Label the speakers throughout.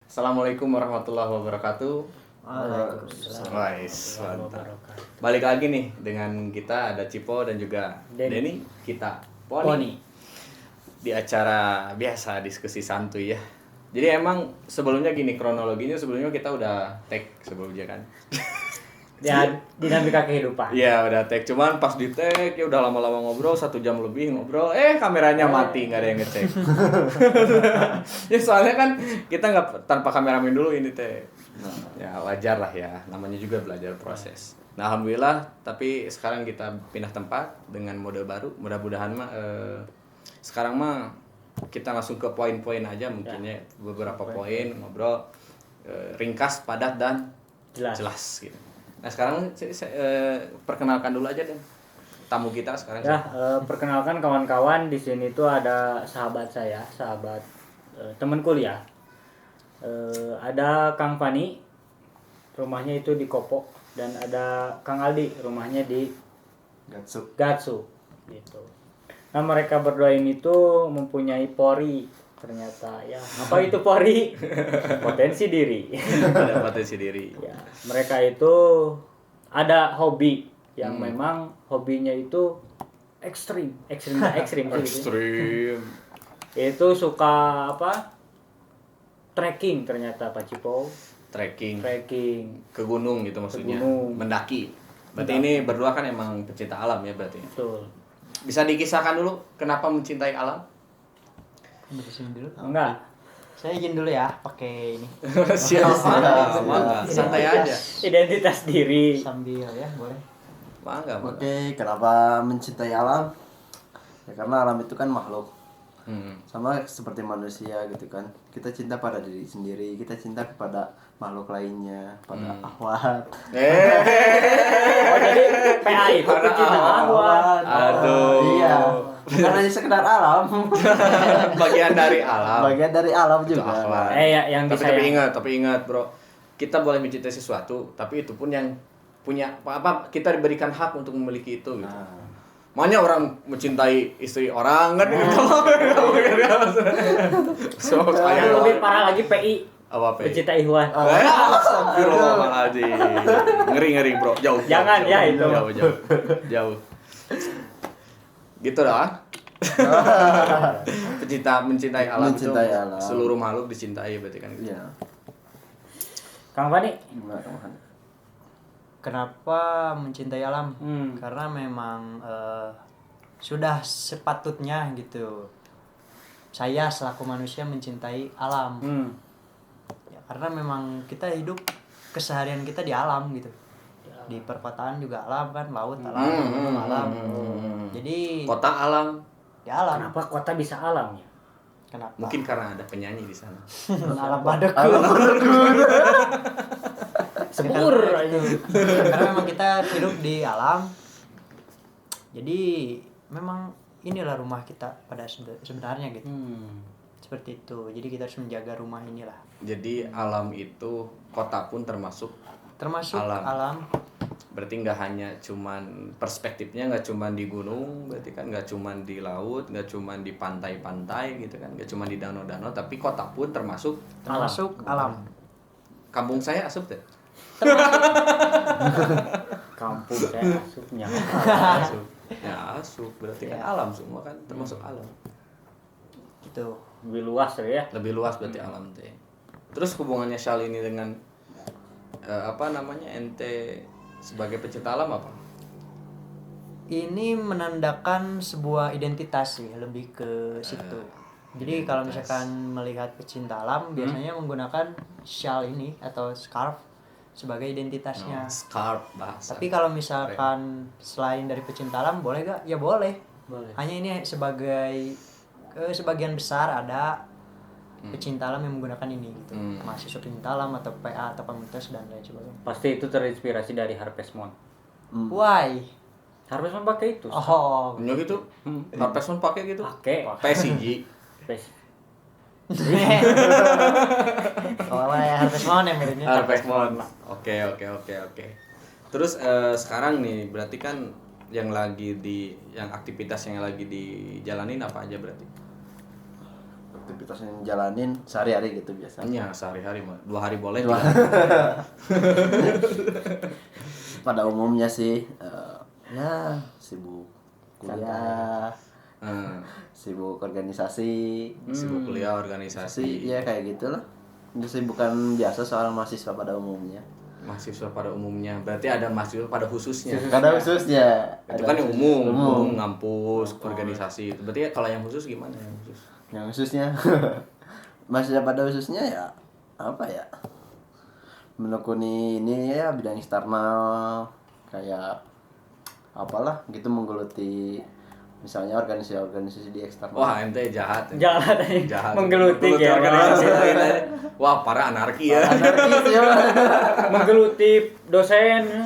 Speaker 1: Assalamualaikum warahmatullahi wabarakatuh.
Speaker 2: Waalaikumsalam.
Speaker 1: Wais, mantap. Balik lagi nih dengan kita ada Cipo dan juga Denny. Kita Poni. Di acara biasa diskusi santuy ya. Jadi emang sebelumnya gini kronologinya, sebelumnya kita udah tag sebelumnya kan.
Speaker 2: Ya, dinamika kehidupan.
Speaker 1: Iya udah tag, cuman pas di tag ya udah lama-lama ngobrol 1 jam lebih ngobrol, kameranya mati, nggak ada yang ngecek. Ya soalnya kan kita nggak tanpa kameramen dulu ini teh. Ya wajar lah ya, namanya juga belajar proses. Nah alhamdulillah, tapi sekarang kita pindah tempat dengan mode baru. Mudah-mudahan mah sekarang mah kita langsung ke poin-poin aja mungkin ya, beberapa poin ngobrol ringkas, padat dan jelas gitu. Nah sekarang saya perkenalkan dulu aja deh tamu kita sekarang.
Speaker 2: Ya, perkenalkan kawan-kawan, di sini tuh ada sahabat saya, teman kuliah. Ada Kang Fani, rumahnya itu di Kopo, dan ada Kang Aldi, rumahnya di Gatsu gitu. Nah mereka berdua ini tuh mempunyai pori ternyata ya. Apa itu pori? Potensi diri.
Speaker 1: Ada potensi diri.
Speaker 2: Ya, mereka itu ada hobi yang memang hobinya itu ekstrim sih gitu.
Speaker 1: Ekstrim.
Speaker 2: Itu suka apa? Trekking ternyata Pak Cipo.
Speaker 1: Trekking ke gunung gitu maksudnya. Mendaki. Berarti ini berdua kan emang pecinta alam ya berarti.
Speaker 2: Betul.
Speaker 1: Bisa dikisahkan dulu kenapa mencintai alam?
Speaker 3: Beresin dulu.
Speaker 2: Enggak.
Speaker 3: Saya izin dulu ya pakai ini.
Speaker 1: Siapa? Mangga. Santai aja.
Speaker 2: Identitas diri.
Speaker 3: Sambil ya, boleh.
Speaker 1: Mangga.
Speaker 4: Oke, kenapa mencintai alam? Ya karena alam itu kan makhluk. Sama seperti manusia gitu kan. Kita cinta pada diri sendiri, kita cinta kepada makhluk lainnya, pada akhwat.
Speaker 2: Oh jadi PA itu pecinta alam.
Speaker 1: Aduh.
Speaker 4: Iya. Bukan hanya sekedar alam.
Speaker 1: Bagian dari alam.
Speaker 4: Bagian dari alam juga.
Speaker 2: Yang
Speaker 1: Tapi ingat, Bro. Kita boleh mencintai sesuatu, tapi itu pun yang punya apa kita diberikan hak untuk memiliki itu gitu. Makanya orang mencintai istri orang kan gitu. So,
Speaker 2: yang lebih parah lagi PI.
Speaker 1: Apa PI?
Speaker 2: Pecinta Ikhwan.
Speaker 1: Astagfirullahaladzim. Ngeri, Bro. Jauh.
Speaker 2: Jangan ya itu.
Speaker 1: Jauh. Gitu dah. Mencintai alam itu
Speaker 4: alam.
Speaker 1: seluruh makhluk dicintai berarti kan.
Speaker 4: Iya.
Speaker 2: Kang Fani.
Speaker 4: Gimana, Kang?
Speaker 3: Kenapa mencintai alam? Karena memang sudah sepatutnya gitu. Saya selaku manusia mencintai alam. Ya, karena memang kita hidup keseharian kita di alam gitu. Di perkotaan juga alam kan, laut alam, gunung alam. Jadi
Speaker 1: Kota alam.
Speaker 3: di alam.
Speaker 2: Kenapa kota bisa alam ya?
Speaker 3: Kenapa?
Speaker 1: Mungkin karena ada penyanyi di sana.
Speaker 3: alam badeku.
Speaker 2: Sebur aja.
Speaker 3: Karena memang kita hidup di alam. Jadi memang inilah rumah kita pada sebenarnya gitu. Seperti itu. Jadi kita harus menjaga rumah inilah.
Speaker 1: Jadi alam itu kota pun termasuk alam. Berarti nggak hanya cuman perspektifnya nggak cuman di gunung, berarti kan nggak cuman di laut, nggak cuman di pantai-pantai gitu kan, nggak cuman di danau-danau, tapi kota pun termasuk
Speaker 3: alam.
Speaker 1: Kampung saya asup deh.
Speaker 2: Kampung saya asupnya.
Speaker 1: Asup berarti kan alam semua kan termasuk alam.
Speaker 3: Gitu.
Speaker 2: Lebih luas ya.
Speaker 1: Lebih luas berarti alam teh. Terus hubungannya Syal ini dengan ente sebagai pecinta alam apa?
Speaker 3: Ini menandakan sebuah identitas sih, lebih ke situ. Jadi kalau misalkan melihat pecinta alam biasanya menggunakan shawl ini atau scarf sebagai identitasnya.
Speaker 1: Scarf bahasa.
Speaker 3: Tapi kalau misalkan selain dari pecinta alam boleh gak? Ya boleh. Hanya ini sebagai sebagian besar ada pecinta alam yang menggunakan ini gitu. Mahasiswa pecinta alam atau PA atau komunitas dan lain sebagainya.
Speaker 2: Pasti itu terinspirasi dari Harvest Moon.
Speaker 3: Why?
Speaker 2: Harvest Moon pakai itu.
Speaker 3: Oh,
Speaker 1: Punya gitu. Harvest Moon pakai gitu.
Speaker 2: Pakai.
Speaker 1: PSG.
Speaker 3: kalau ya Harvest Moon yang miripnya.
Speaker 1: Harvest Moon. Oke. Terus sekarang nih berarti kan yang aktivitas yang lagi dijalanin apa aja berarti?
Speaker 4: Aktivitas yang jalanin sehari-hari gitu biasanya.
Speaker 1: Sehari-hari mah 2 hari boleh.
Speaker 4: Pada umumnya sih ya sibuk kuliah, sibuk organisasi,
Speaker 1: sibuk kuliah, organisasi.
Speaker 4: ya kayak gitulah. Kesibukan biasa seorang mahasiswa pada umumnya.
Speaker 1: Mahasiswa pada umumnya, berarti ada mahasiswa pada khususnya.
Speaker 4: Pada khususnya.
Speaker 1: Itu kan yang umum, ngampus, organisasi. Berarti kalau yang khusus gimana yang khusus?
Speaker 4: Yang khususnya mahasiswa pada khususnya ya apa ya? Menekuni ini ya bidang eksternal kayak apalah gitu, menggeluti misalnya organisasi di eksternal.
Speaker 1: Wah, ente jahat.
Speaker 2: Jahat. Menggeluti ya.
Speaker 1: Organisasi lain. Wah, para anarki ya.
Speaker 4: Anarkis ya.
Speaker 2: Menggeluti dosen,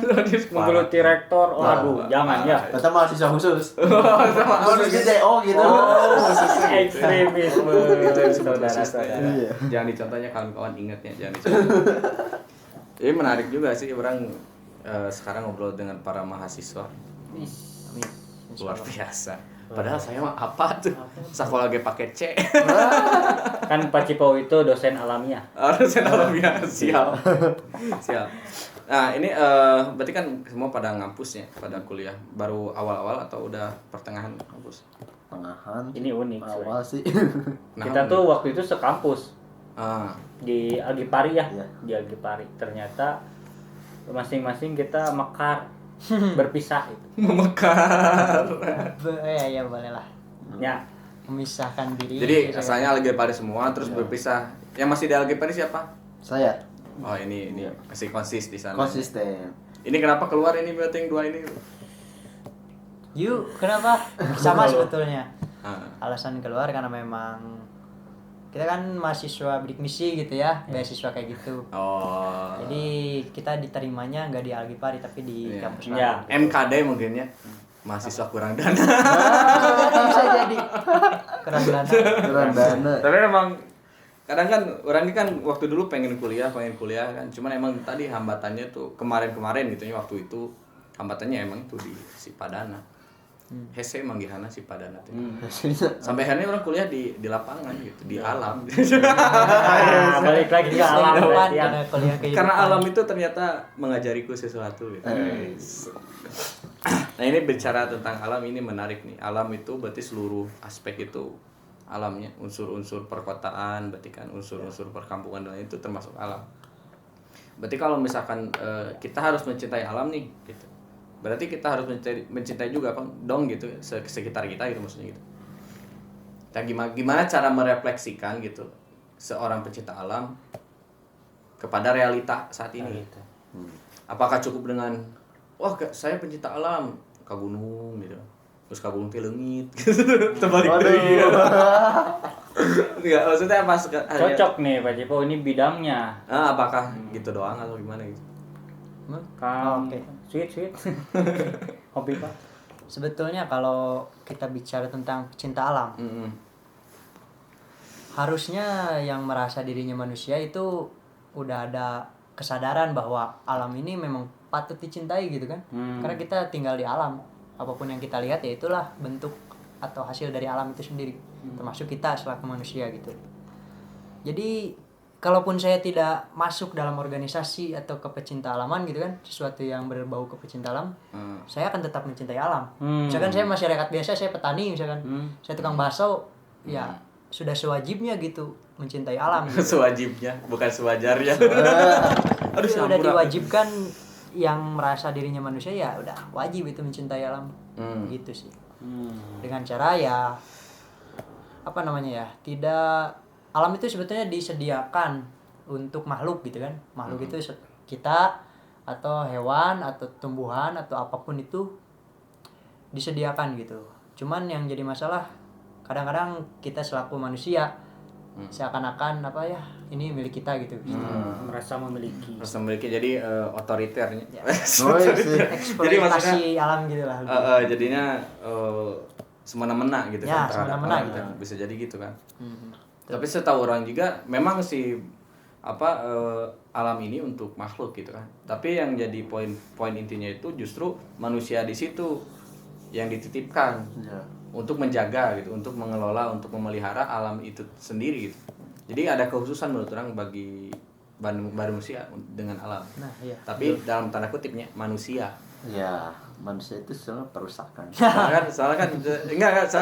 Speaker 2: menggeluti rektor. Waduh, jangan ya.
Speaker 4: Kata mahasiswa khusus. Khusus gitu. Oh gitu.
Speaker 2: Ekstremisme. Saudara-saudara.
Speaker 4: Iya.
Speaker 1: Jangan dicontohnya kawan-kawan, ingat ya, jangan dicontoh. Ini menarik juga sih orang sekarang ngobrol dengan para mahasiswa. Luar biasa. Padahal saya mah apa tuh? Sekolah lagi pakai C.
Speaker 2: Kan Pak Cipo itu dosen alamiah.
Speaker 1: Dosen alamiah. Siap. Nah, ini berarti kan semua pada ngampus ya, pada kuliah. Baru awal-awal atau udah pertengahan ngampus?
Speaker 4: Tengahan.
Speaker 2: Ini unik.
Speaker 4: Awal sih.
Speaker 2: Kita tuh waktu itu sekampus. Di Algipari ya.
Speaker 4: Iya.
Speaker 2: Di Algipari. Ternyata masing-masing kita mekar. Berpisah itu.
Speaker 1: Memekar.
Speaker 3: Ya boleh lah.
Speaker 2: Ya.
Speaker 3: Memisahkan diri.
Speaker 1: Jadi asalnya Algipari semua terus berpisah. Yang masih di Algipari siapa?
Speaker 4: Saya
Speaker 1: Oh, ini masih konsis di sana.
Speaker 4: konsisten.
Speaker 1: Ini kenapa keluar ini berarti yang 2 ini?
Speaker 3: Yuk, kenapa? Sama sebetulnya.
Speaker 1: Ah.
Speaker 3: Alasan keluar karena memang kita kan mahasiswa bidik misi gitu ya, beasiswa kayak gitu.
Speaker 1: Oh.
Speaker 3: Jadi kita diterimanya nggak di Algipari tapi di
Speaker 1: Iya.
Speaker 3: kampus
Speaker 2: Ya.
Speaker 3: lain.
Speaker 1: MKD mungkin ya. Mahasiswa kurang dana.
Speaker 3: Bisa jadi kurang dana.
Speaker 4: Kurang dana.
Speaker 1: Tapi memang kadang kan orang ini kan waktu dulu pengen kuliah kan. Cuman emang tadi hambatannya tuh kemarin gitu ya, waktu itu hambatannya emang tuh di Sipadana. Hese manggihana Sipadana tuh. Sampai akhirnya orang kuliah di lapangan gitu, di alam.
Speaker 2: Balik lagi ke alam berarti ya.
Speaker 3: Karena kuliah kehidupan.
Speaker 1: Karena alam itu ternyata mengajariku sesuatu gitu. Nah, ini bicara tentang alam ini menarik nih. Alam itu berarti seluruh aspek itu alamnya, unsur-unsur perkotaan, berarti kan unsur-unsur perkampungan dan itu termasuk alam. Berarti kalau misalkan kita harus mencintai alam nih gitu. Berarti kita harus mencintai juga apa dong gitu sekitar kita gitu maksudnya gitu. Nah, gimana cara merefleksikan gitu seorang pencinta alam kepada realita saat ini? Apakah cukup dengan wah saya pencinta alam ke gunung gitu, terus ke gunung teh leungit gitu, terbalik deui. Enggak, maksudnya pas
Speaker 2: Cocok nih Pak Cipo, ini bidangnya.
Speaker 1: Apakah gitu doang atau gimana gitu?
Speaker 2: Oke.
Speaker 3: Oke.
Speaker 2: Sweet. Hobi Pak.
Speaker 3: Sebetulnya kalau kita bicara tentang pecinta alam, harusnya yang merasa dirinya manusia itu udah ada kesadaran bahwa alam ini memang patut dicintai gitu kan. Karena kita tinggal di alam, apapun yang kita lihat ya itulah bentuk atau hasil dari alam itu sendiri, termasuk kita selaku manusia gitu. Jadi kalaupun saya tidak masuk dalam organisasi atau ke pecinta alaman gitu kan, sesuatu yang berbau ke pecinta alam, saya akan tetap mencintai alam. Misalkan saya masyarakat biasa, saya petani misalkan, saya tukang bakso, ya sudah sewajibnya gitu mencintai alam. Gitu.
Speaker 1: Sewajibnya, bukan sewajarnya.
Speaker 3: Aduh, sudah diwajibkan yang merasa dirinya manusia ya udah wajib itu mencintai alam. Gitu sih. Dengan cara ya apa namanya ya, tidak, alam itu sebetulnya disediakan untuk makhluk gitu kan. Makhluk itu kita atau hewan atau tumbuhan atau apapun itu disediakan gitu. Cuman yang jadi masalah kadang-kadang kita selaku manusia seakan-akan apa ya, ini milik kita gitu.
Speaker 2: Merasa memiliki.
Speaker 1: Jadi otoriternya.
Speaker 3: Ya.
Speaker 1: Jadi
Speaker 3: Eksploitasi alam gitu lah.
Speaker 1: Jadinya semena-mena gitu
Speaker 3: Ya,
Speaker 1: kan terhadap
Speaker 3: semena-mena
Speaker 1: alam
Speaker 3: gitu.
Speaker 1: kan. Bisa jadi gitu kan. Tapi setahu orang juga memang si alam ini untuk makhluk gitu kan. Tapi yang jadi poin intinya itu justru manusia di situ yang dititipkan
Speaker 4: Ya.
Speaker 1: untuk menjaga gitu, untuk mengelola, untuk memelihara alam itu sendiri gitu. Jadi ada kekhususan menurut orang bagi manusia dengan alam.
Speaker 3: Nah, iya.
Speaker 1: Tapi dalam tanda kutipnya manusia.
Speaker 4: Ya, manusia itu semua perusakan.
Speaker 1: Soalnya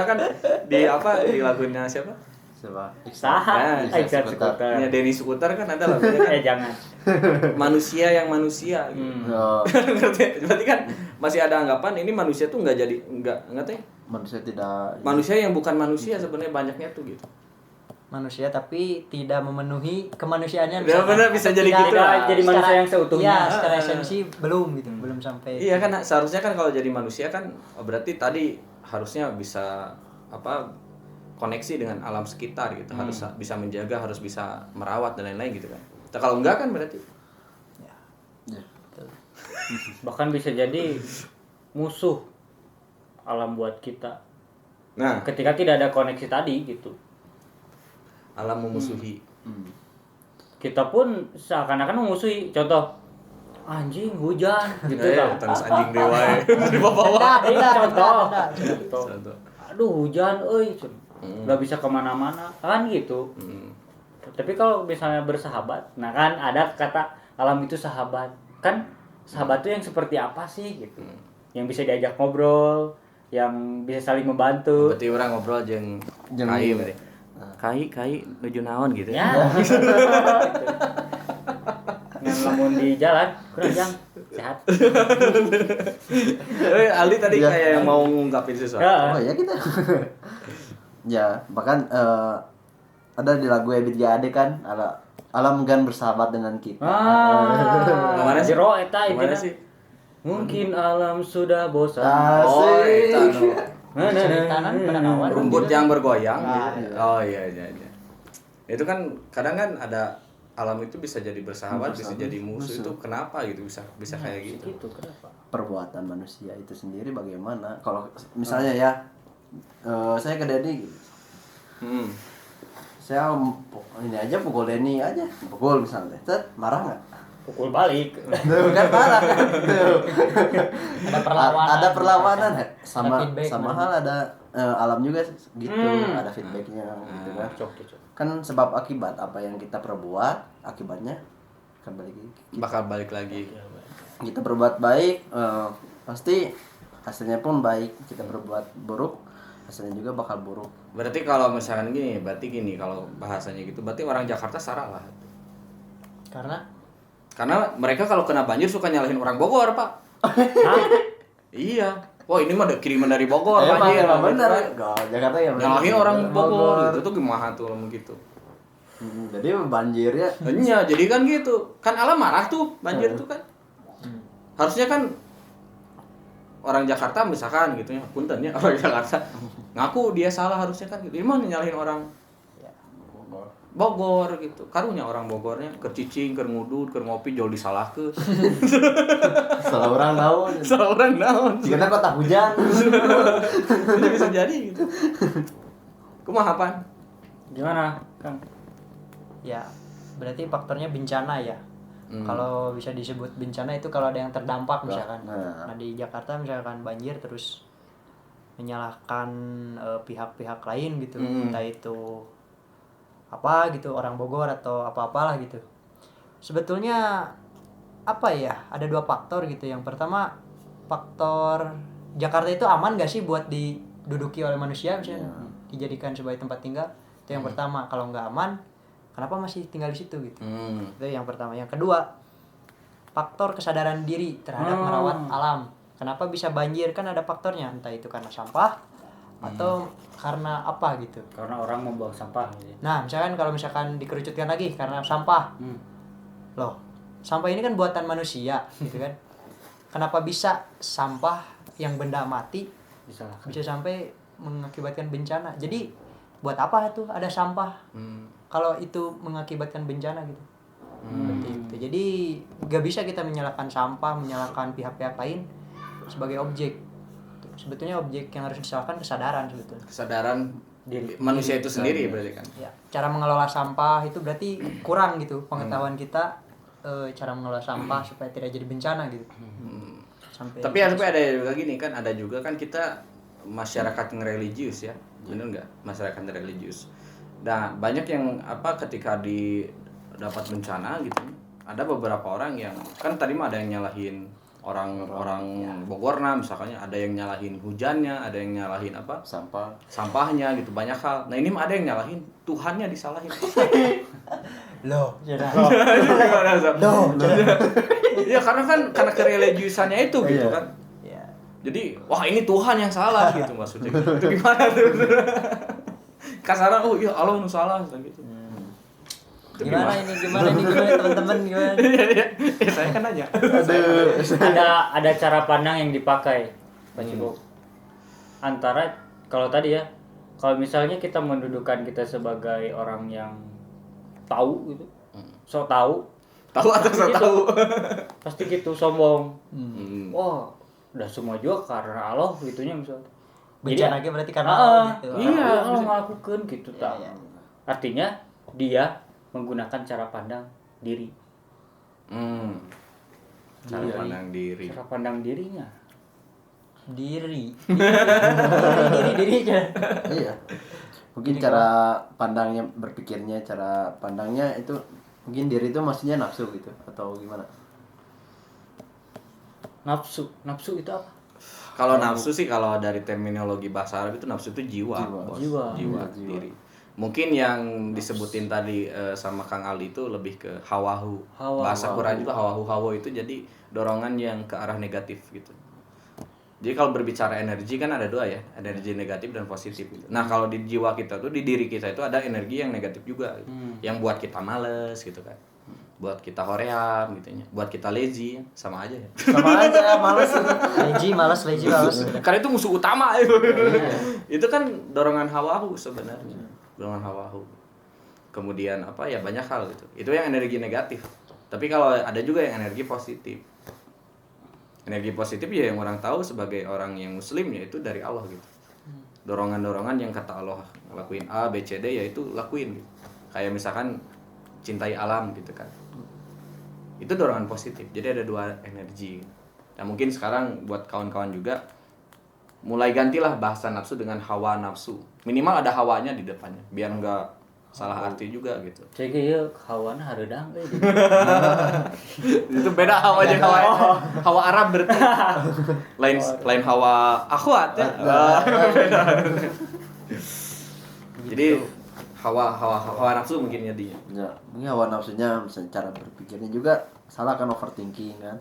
Speaker 1: kan di apa di lagunya siapa?
Speaker 4: Coba.
Speaker 2: Saha
Speaker 1: Nah,
Speaker 2: Iksan Skuter.
Speaker 1: Ya Denny Sukuter kan ada lagunya kan.
Speaker 2: Jangan.
Speaker 1: Manusia yang manusia gitu.
Speaker 4: Oh,
Speaker 1: Ngerti? Berarti kan masih ada anggapan ini manusia tuh ngerti?
Speaker 4: manusia tidak
Speaker 1: Manusia yang bukan manusia sebenarnya banyaknya tuh gitu.
Speaker 3: Manusia tapi tidak memenuhi kemanusiaannya.
Speaker 1: Ya, benar, bisa jadi
Speaker 3: Tidak-
Speaker 1: gitu lah.
Speaker 2: Jadi manusia yang seutuhnya.
Speaker 3: Iya, secara esensi belum gitu, belum sampai.
Speaker 1: Iya kan seharusnya kan kalau jadi manusia kan berarti tadi harusnya bisa apa koneksi dengan alam sekitar gitu, harus bisa menjaga, harus bisa merawat dan lain-lain gitu kan. Nah, kalau enggak kan berarti
Speaker 4: Ya.
Speaker 2: Bahkan bisa jadi musuh alam buat kita.
Speaker 1: nah
Speaker 2: Ketika tidak ada koneksi tadi gitu.
Speaker 1: alam memusuhi.
Speaker 2: Kita pun seakan-akan memusuhi. Contoh, anjing hujan gitu kan.
Speaker 1: Terus anjing dewa ya. Di bawah.
Speaker 2: Ini contoh.
Speaker 1: Contoh.
Speaker 2: Aduh hujan, nggak bisa kemana-mana kan gitu. Tapi kalau misalnya bersahabat, nah kan ada kata alam itu sahabat. Kan sahabat itu yang seperti apa sih gitu? Yang bisa diajak ngobrol, yang bisa saling membantu.
Speaker 1: Berarti orang ngobrol jeung
Speaker 4: Jeung
Speaker 1: kai
Speaker 4: iya.
Speaker 1: berarti. Kai nuju naon gitu.
Speaker 2: Ya. Yang lamun di jalan, kurang jang sehat.
Speaker 1: Aldi tadi
Speaker 4: Iya.
Speaker 1: kayak yang mau ngungkapin sesuatu.
Speaker 2: Ya.
Speaker 4: Oh ya kita. Ya, bahkan ada di lagu Ebit G.A.D kan, alam kan bersahabat dengan kita.
Speaker 1: Gimana sih?
Speaker 2: Jero eta
Speaker 1: Gimana
Speaker 2: intinya.
Speaker 1: sih?
Speaker 2: Mungkin alam sudah bosan.
Speaker 1: Oh, eta anu.
Speaker 3: Tanah pada kawan.
Speaker 1: Rumput yang bergoyang
Speaker 3: Ah,
Speaker 1: gitu. Oh iya. Itu kan kadang kan ada alam itu bisa jadi bersahabat, bisa jadi musuh. Itu kenapa gitu bisa kayak gitu?
Speaker 2: Gitu kenapa?
Speaker 4: Perbuatan manusia itu sendiri bagaimana? Kalau misalnya ya, saya ke Denny, saya ini aja pukul Denny aja, pukul misalnya, marah nggak?
Speaker 2: Pukul balik.
Speaker 4: Bukan marah kan?
Speaker 3: Ada perlawanan.
Speaker 4: Ada perlawanan sama
Speaker 3: Ada feedback,
Speaker 4: sama
Speaker 3: mana?
Speaker 4: hal ada alam juga gitu, ada feedbacknya gitu kan.
Speaker 2: Cocok.
Speaker 4: Kan sebab akibat apa yang kita perbuat, akibatnya akan balik lagi.
Speaker 1: Bakal balik lagi.
Speaker 4: Kita berbuat baik, pasti hasilnya pun baik. Kita berbuat buruk, hasilnya juga bakal buruk.
Speaker 1: Berarti kalau misalkan gini, kalau bahasanya gitu, berarti orang Jakarta salah lah. Karena mereka kalau kena banjir suka nyalahin orang Bogor, Pak. Iya. Wah, ini mah kiriman dari Bogor banjir.
Speaker 4: Emang bener.
Speaker 1: Gitu kan.
Speaker 4: Jakarta ya bener.
Speaker 1: Nyalahin orang Bogor gitu tuh gimana tuh gitu.
Speaker 4: Jadi banjirnya
Speaker 1: Iya, jadi kan gitu. Kan alam marah tuh banjir tuh kan. Harusnya kan orang Jakarta misalkan gitu ya, punten ya orang Jakarta ngaku dia salah harusnya kan gitu. Gimana nyalahin orang Bogor gitu. Karunya orang Bogornya kercicing, keur ngudud, keur ngopi jol disalahkeun.
Speaker 4: salah orang naon.
Speaker 1: Salah orang naon.
Speaker 4: Jika kota hujan.
Speaker 1: Ini bisa jadi gitu. Kumaha Pan?
Speaker 2: Gimana, Kang?
Speaker 3: Ya, berarti faktornya bencana ya. Kalau bisa disebut bencana itu kalau ada yang terdampak misalkan. Nah, di Jakarta misalkan banjir terus menyalahkan pihak-pihak lain gitu. Entah itu apa gitu, orang Bogor atau apa-apalah gitu. Sebetulnya apa ya? Ada dua faktor gitu. Yang pertama, faktor Jakarta itu aman gak sih buat diduduki oleh manusia misalnya, dijadikan sebagai tempat tinggal. Itu yang pertama. Kalau nggak aman, kenapa masih tinggal di situ gitu. Itu yang pertama. Yang kedua, faktor kesadaran diri terhadap merawat alam. Kenapa bisa banjir? Kan ada faktornya, entah itu karena sampah atau karena apa gitu.
Speaker 2: Karena orang membuang sampah gitu.
Speaker 3: Nah, kalau misalkan dikerucutkan lagi karena sampah. Loh, sampah ini kan buatan manusia gitu kan. Kenapa bisa sampah yang benda mati bisa sampai mengakibatkan bencana? Jadi buat apa tuh ada sampah? Kalau itu mengakibatkan bencana gitu. Seperti itu. Jadi gak bisa kita menyalahkan sampah, menyalahkan pihak-pihak lain sebagai objek. Sebetulnya objek yang harus disalahkan kesadaran sebetulnya.
Speaker 1: Kesadaran diri manusia itu sendiri berarti kan.
Speaker 3: Ya, cara mengelola sampah itu berarti kurang gitu pengetahuan kita cara mengelola sampah supaya tidak jadi bencana gitu. sampai.
Speaker 1: Tapi ada juga gini kan, ada juga kan kita masyarakat yang religius ya, bener nggak? Masyarakat yang religius. Nah banyak yang ketika dapat bencana gitu, ada beberapa orang yang kan tadi mah ada yang nyalahin orang Bogor, nah misalnya ada yang nyalahin hujannya, ada yang nyalahin sampahnya gitu, banyak hal. Nah ini mah ada yang nyalahin Tuhannya, disalahin.
Speaker 3: Loh.
Speaker 1: Ya karena kereligiusannya itu gitu kan.
Speaker 3: Iya.
Speaker 1: Jadi wah ini Tuhan yang salah gitu maksudnya. Itu gimana tuh? Kasarnya ya Allah nu salah gitu.
Speaker 3: Gimana teman-teman gimana?
Speaker 1: Ya saya kan nanya.
Speaker 2: Ada cara pandang yang dipakai Pak Cibo. Antara kalau tadi ya, kalau misalnya kita mendudukan kita sebagai orang yang tahu gitu, so tahu
Speaker 1: atau so tahu,
Speaker 2: pasti gitu sombong. Wah, udah semua juga karena Allah gitunya misalnya.
Speaker 3: Bencana lagi berarti karena Allah gitu.
Speaker 2: Iya, Allah melakukan gitu tak. Artinya dia menggunakan cara pandang diri.
Speaker 1: Cara pandang diri.
Speaker 2: Cara pandang dirinya.
Speaker 3: Dirinya.
Speaker 4: Iya. Mungkin cara pandangnya, berpikirnya, cara pandangnya itu mungkin diri itu maksudnya nafsu gitu atau gimana?
Speaker 2: Nafsu itu apa?
Speaker 1: Kalau nafsu sih, kalau dari terminologi bahasa Arab itu nafsu itu jiwa.
Speaker 2: Jiwa.
Speaker 1: Diri. Mungkin yang disebutin tadi sama Kang Aldi itu lebih ke hawahu. Bahasa Quran juga hawa itu jadi dorongan yang ke arah negatif gitu. Jadi kalau berbicara energi kan ada dua ya, energi negatif dan positif gitu. Nah kalau di jiwa kita tuh, di diri kita itu ada energi yang negatif juga gitu. Yang buat kita males gitu kan, buat kita hoream gitu ya, buat kita lazy, sama aja ya.
Speaker 4: Sama aja, males.
Speaker 3: lazy males.
Speaker 1: Karena itu musuh utama itu. Itu kan dorongan hawahu sebenarnya, dorongan hawahu. Kemudian banyak hal gitu. Itu yang energi negatif. Tapi kalau ada juga yang energi positif. Energi positif ya yang orang tahu sebagai orang yang muslim yaitu dari Allah gitu. Dorongan-dorongan yang kata Allah lakuin A, B, C, D yaitu lakuin gitu. Kayak misalkan cintai alam gitu kan. Itu dorongan positif. Jadi ada dua energi. Nah mungkin sekarang buat kawan-kawan juga mulai gantilah bahasa nafsu dengan hawa nafsu. Minimal ada hawanya di depannya biar enggak salah arti juga gitu.
Speaker 2: Cek ieu hawana hareudang euy.
Speaker 1: Itu beda hawa jeung hawa Arab berarti. Lain hawa akhwat ya. Beda. Jadi hawa nafsu mungkin jadinya.
Speaker 4: Ya, mungkin hawa nafsunya misalnya cara berpikirnya juga salah kan, overthinking kan.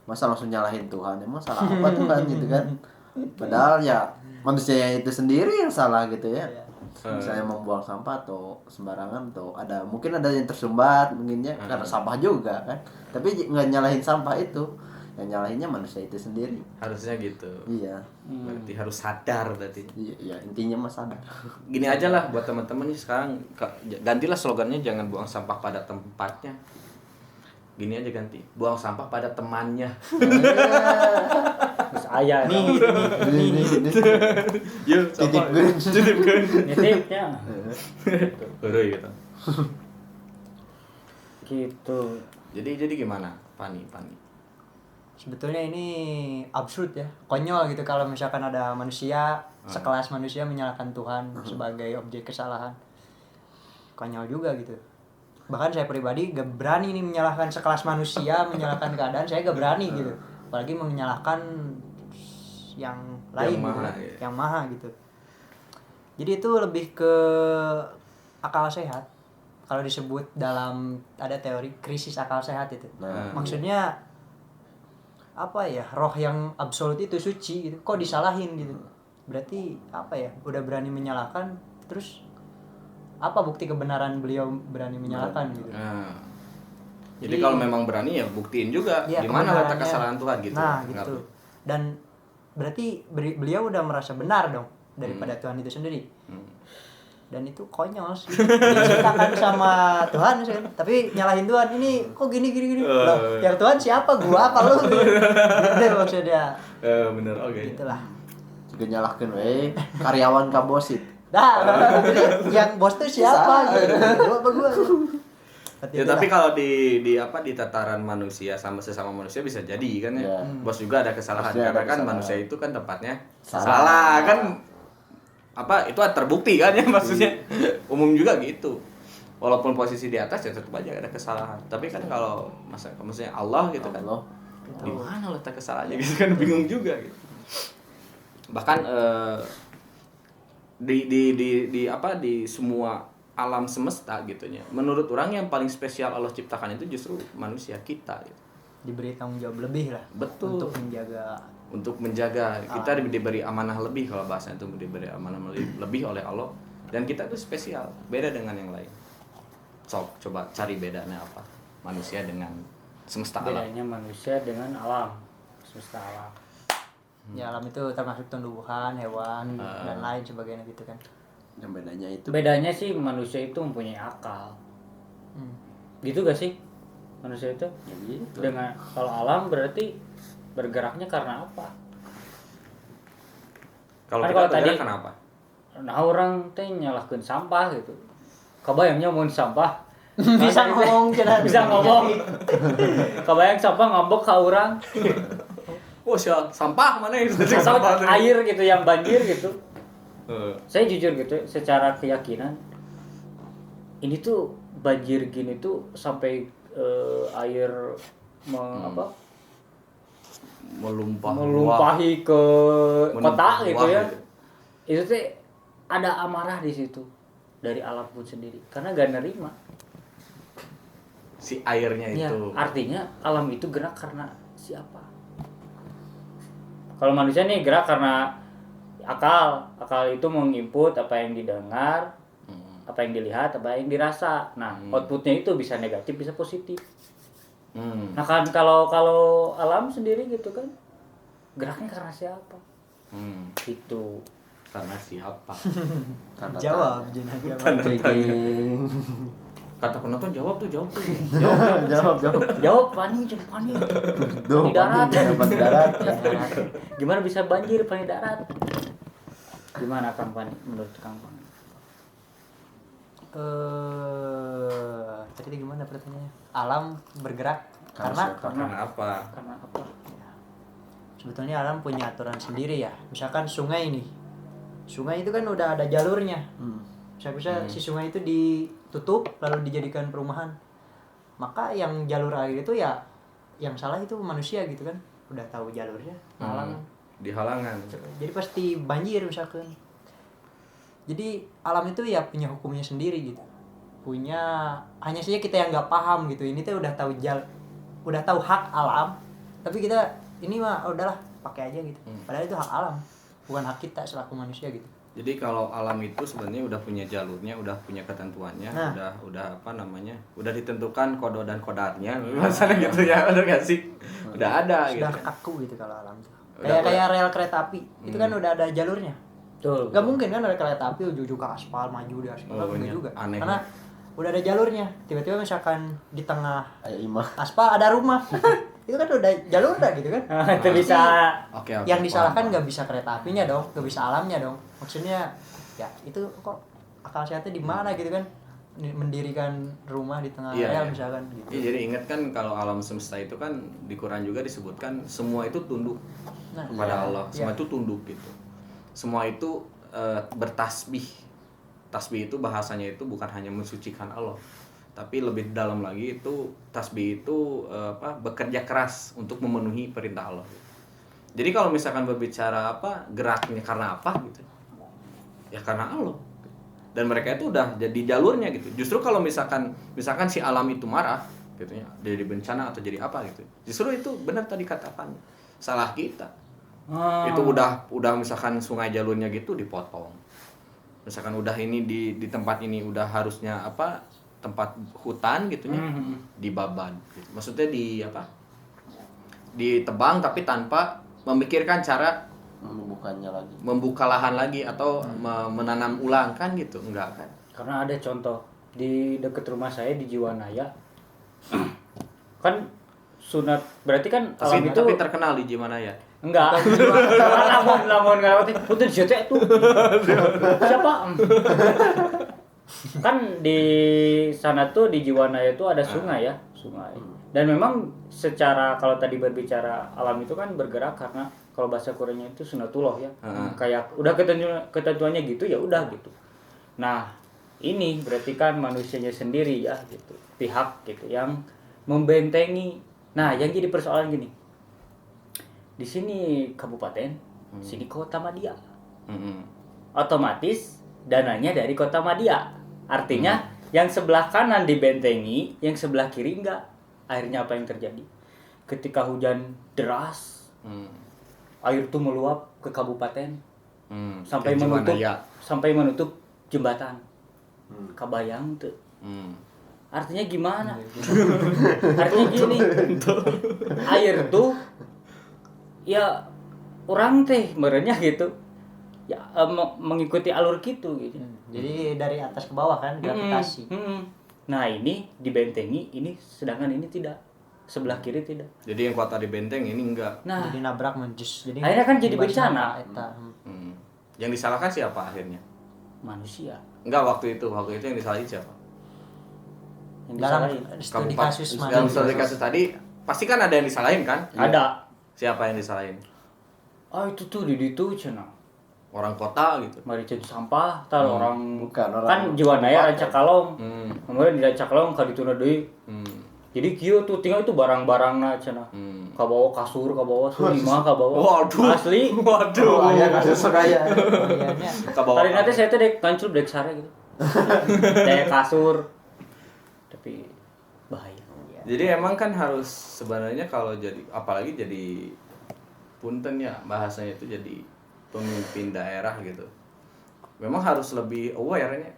Speaker 4: Masa langsung nyalahin Tuhan, emang salah apa Tuhan gitu kan. Padahal ya manusia itu sendiri yang salah gitu ya. Misalnya membuang sampah atau sembarangan atau mungkin ada yang tersumbat mungkinnya karena sampah juga kan, tapi nggak nyalahin sampah itu, yang nyalahinnya manusia itu sendiri.
Speaker 1: Harusnya gitu.
Speaker 4: Iya.
Speaker 1: Berarti harus sadar berarti.
Speaker 4: Iya, intinya mah sadar.
Speaker 1: Gini aja lah buat teman-teman nih sekarang, gantilah slogannya, jangan buang sampah pada tempatnya. Gini aja ganti, buang sampah pada temannya.
Speaker 2: Terus aya
Speaker 4: Nih.
Speaker 1: Yuk,
Speaker 4: Titipkeun.
Speaker 2: nitipnya.
Speaker 1: Heureuy gitu.
Speaker 2: Gitu.
Speaker 1: Jadi gimana? Pani.
Speaker 3: Sebetulnya ini absurd ya, konyol gitu kalau misalkan ada manusia, sekelas manusia menyalahkan Tuhan sebagai objek kesalahan. Konyol juga gitu. Bahkan saya pribadi gak berani nih menyalahkan sekelas manusia, menyalahkan keadaan, saya gak berani gitu. Apalagi menyalahkan yang lain, yang maha gitu. Jadi itu lebih ke akal sehat. Kalau disebut dalam, ada teori krisis akal sehat itu. Maksudnya apa ya, roh yang absolut itu suci gitu, kok disalahin gitu. Berarti apa ya, udah berani menyalahkan, terus apa bukti kebenaran beliau berani menyalahkan gitu.
Speaker 1: Jadi kalau memang berani ya buktiin juga di mana letak kesalahan Tuhan gitu.
Speaker 3: Nah, gitu. Dan berarti beliau udah merasa benar dong daripada Tuhan itu sendiri. Dan itu konyol sih. Diciptakan sama Tuhan sih, tapi nyalahin Tuhan, ini kok gini. Loh, yang Tuhan siapa? Gua apa lu? Gitu maksudnya.
Speaker 1: Bener, oke.
Speaker 3: Gitulah.
Speaker 4: Juga nyalahkeun we karyawan ka bos itu.
Speaker 3: Nah, yang bos tuh siapa gitu. Gua apa gua. seperti
Speaker 1: Ya
Speaker 3: itulah.
Speaker 1: tapi kalau di tataran manusia sama sesama manusia bisa jadi kan ya.
Speaker 4: Ya.
Speaker 1: Bos juga ada kesalahan
Speaker 4: Pasti ada
Speaker 1: karena kan
Speaker 4: kesalahan.
Speaker 1: manusia itu kan tempatnya
Speaker 4: Salah.
Speaker 1: salah kan itu terbukti kan ya maksudnya. Umum juga gitu. Walaupun posisi di atas ya tetap aja ada kesalahan. Tapi kan kalau maksudnya Allah gitu kan.
Speaker 4: Allah.
Speaker 1: Di mana letak kesalahannya gitu kan bingung juga gitu. Bahkan di semua alam semesta gitunya. Menurut orang yang paling spesial Allah ciptakan itu justru manusia kita gitu.
Speaker 3: Diberi tanggung jawab lebih lah.
Speaker 1: Betul.
Speaker 3: Untuk menjaga
Speaker 1: Kita diberi amanah lebih, kalau bahasanya itu diberi amanah lebih oleh Allah, dan kita itu spesial, beda dengan yang lain. Coba cari bedanya apa manusia dengan semesta alam.
Speaker 2: Bedanya manusia dengan alam, semesta alam.
Speaker 3: ya alam itu termasuk tumbuhan, hewan dan lain sebagainya gitu kan.
Speaker 4: Yang bedanya itu
Speaker 2: Bedanya sih manusia itu mempunyai akal. Gitu gak sih? Manusia itu
Speaker 4: ya gitu.
Speaker 2: dengan kalau alam berarti bergeraknya karena apa?
Speaker 1: Kalau
Speaker 2: Kan
Speaker 1: kita
Speaker 2: kalau
Speaker 1: bergerak
Speaker 2: tadi-
Speaker 1: kenapa?
Speaker 2: Nah orang teh nyalahkeun sampah gitu. Kebayangnya mau sampah
Speaker 3: Bisa ngomong kita.
Speaker 2: bisa ngomong. Kebayang sampah ngambek ke orang.
Speaker 1: Oh sampah mana itu?
Speaker 2: Atau
Speaker 1: Sampah tuh.
Speaker 2: air gitu yang banjir gitu.
Speaker 1: Eh,
Speaker 2: Saya jujur gitu secara keyakinan ini tuh banjir gini tuh sampai air apa melumpahi ke kota gitu ya. Itu teh ada amarah di situ dari alam pun sendiri karena gak nerima.
Speaker 1: si airnya
Speaker 2: Ya,
Speaker 1: itu.
Speaker 2: artinya alam itu gerak karena siapa? Kalau manusia nih gerak karena akal. Akal itu menginput apa yang didengar, apa yang dilihat, apa yang dirasa. Nah, outputnya itu bisa negatif, bisa positif. Nah kan kalau alam sendiri gitu kan geraknya karena siapa? Gitu.
Speaker 1: Karena siapa?
Speaker 4: Karena
Speaker 3: Jawab, Jina jawab.
Speaker 4: Cegeng.
Speaker 1: Kata penonton jawab tuh.
Speaker 4: Jawab.
Speaker 2: Jawab Pani, coba Pani.
Speaker 4: Duh,
Speaker 2: Pani darat.
Speaker 4: dapat darat.
Speaker 2: Gimana bisa banjir Pani darat? Gimana Kang Pani menurut Kang Pani?
Speaker 3: Tadi gimana pertanyaannya? Alam bergerak
Speaker 4: Karena
Speaker 1: Karena apa?
Speaker 2: Karena apa?
Speaker 3: sebetulnya alam punya aturan sendiri ya. Misalkan sungai ini. Sungai itu kan udah ada jalurnya. Bisa si sungai itu ditutup lalu dijadikan perumahan. Maka yang jalur air itu ya yang salah itu manusia gitu kan. Udah tahu jalurnya, alam.
Speaker 1: Di halangan.
Speaker 3: Jadi pasti banjir misalkan. Jadi alam itu ya punya hukumnya sendiri gitu. Hanya saja kita yang nggak paham gitu. Ini tuh udah tahu hak alam, tapi kita ini mah udahlah pakai aja gitu. Padahal itu hak alam, bukan hak kita selaku manusia gitu.
Speaker 1: Jadi kalau alam itu sebenarnya udah punya jalurnya, udah punya ketentuannya,
Speaker 3: Nah.
Speaker 1: udah apa namanya, udah ditentukan kodo dan kodarnya, misalnya gitu ya, udah nggak sih? Udah ada
Speaker 3: Sudah
Speaker 1: gitu.
Speaker 3: kaku gitu kalau alam tuh.
Speaker 1: Udah
Speaker 3: Kayak rel kereta api, itu kan udah ada jalurnya.
Speaker 2: Betul.
Speaker 3: Gak mungkin kan rel kereta api ujung-ujung ke aspal maju di aspal
Speaker 1: Oh,
Speaker 3: enggak
Speaker 1: iya.
Speaker 3: juga.
Speaker 1: Aneh.
Speaker 3: Karena udah ada jalurnya. Tiba-tiba misalkan di tengah
Speaker 4: Ayo Imah.
Speaker 3: aspal ada rumah. Itu kan udah jalur dah gitu kan.
Speaker 2: Itu bisa
Speaker 1: Oke.
Speaker 3: Yang disalahkan
Speaker 1: paham.
Speaker 3: nggak bisa kereta apinya dong, nggak bisa alamnya dong. Maksudnya ya itu kok akal sehatnya di mana gitu kan? Mendirikan rumah di tengah
Speaker 1: Iya,
Speaker 3: rel
Speaker 1: iya.
Speaker 3: misalkan gitu.
Speaker 1: Iya, jadi ingat kan kalau alam semesta itu kan di Quran juga disebutkan semua itu tunduk
Speaker 3: Nah,
Speaker 1: kepada Allah. Semua
Speaker 3: iya.
Speaker 1: itu tunduk gitu. Semua itu bertasbih. Tasbih itu bahasanya itu bukan hanya mensucikan Allah, tapi lebih dalam lagi itu tasbih itu bekerja keras untuk memenuhi perintah Allah. Jadi kalau misalkan berbicara geraknya karena apa gitu, ya karena Allah. Dan mereka itu udah jadi jalurnya gitu. Justru kalau misalkan si alam itu marah gitu ya, jadi bencana atau jadi apa gitu, justru itu benar tadi katakan salah kita. Itu udah misalkan sungai jalurnya gitu dipotong. Misalkan udah ini di tempat ini udah harusnya tempat hutan gitunya dibaban gitu. Maksudnya ditebang tapi tanpa memikirkan cara membuka lahan lagi atau menanam ulang kan gitu, enggak kan.
Speaker 2: karena ada contoh di dekat rumah saya di Jiwanaya. Kan sunat berarti kan alam itu
Speaker 1: Tapi terkenal di gimana ya?
Speaker 2: enggak. Lamun ngelewati putih jete tuh. Siapa? Kan di sana tuh di Jiwanaya tuh ada sungai ya, sungai. Dan memang secara kalau tadi berbicara alam itu kan bergerak karena kalau bahasa Koreanya itu sunatullah ya. Kayak udah ketentuannya gitu ya udah gitu. Nah, ini berarti kan manusianya sendiri ya gitu. Pihak gitu yang membentengi. Nah, yang jadi persoalan gini. Di sini kabupaten, sini kota Madia. Otomatis dananya dari kota Madia. Artinya yang sebelah kanan dibentengi, yang sebelah kiri enggak. Akhirnya apa yang terjadi? Ketika hujan deras, air itu meluap ke kabupaten sampai menutup jembatan. Kabayang tuh. Artinya gimana? Artinya gini. Air tuh ya orang teh merenya gitu. Ya mengikuti alur gitu.
Speaker 3: Jadi dari atas ke bawah kan gravitasi.
Speaker 2: Nah, ini dibentengi, ini sedangkan ini tidak. Sebelah kiri tidak.
Speaker 1: Jadi yang kota di benteng ini enggak.
Speaker 2: Nah,
Speaker 3: Jadi nabrak menjus. Jadi
Speaker 2: akhirnya kan jadi bencana.
Speaker 1: Yang disalahkan siapa akhirnya?
Speaker 2: Manusia.
Speaker 1: Enggak, waktu itu yang disalahin siapa?
Speaker 2: Yang
Speaker 3: Dalam
Speaker 2: disalahin.
Speaker 3: studi kasus
Speaker 1: Dalam studi kasus tadi pasti kan ada yang disalahin kan?
Speaker 2: Ada.
Speaker 1: Siapa yang disalahin?
Speaker 2: Itu tuh di itu cenah.
Speaker 1: Orang kota gitu.
Speaker 2: Mari jadi sampah, orang
Speaker 4: Bukan orang
Speaker 2: kan Jiwanaya Rancakalong.
Speaker 1: Hmm.
Speaker 2: Kemudian di Rancakalong ka dituna deui. Jadi kieu tuh tinggal itu barang-barangna cenah. Ka bawa kasur, ka bawa sulima, ka bawa.
Speaker 1: Waduh.
Speaker 2: Asli.
Speaker 1: Waduh.
Speaker 4: Aya kasus kaya.
Speaker 2: Tadi nanti saya tuh dek kancul dek sare gitu. Kayak kasur. Tapi bahaya.
Speaker 1: Jadi emang kan harus sebenarnya kalau jadi apalagi jadi punten ya bahasanya itu jadi pemimpin daerah gitu. Memang harus lebih aware-nya.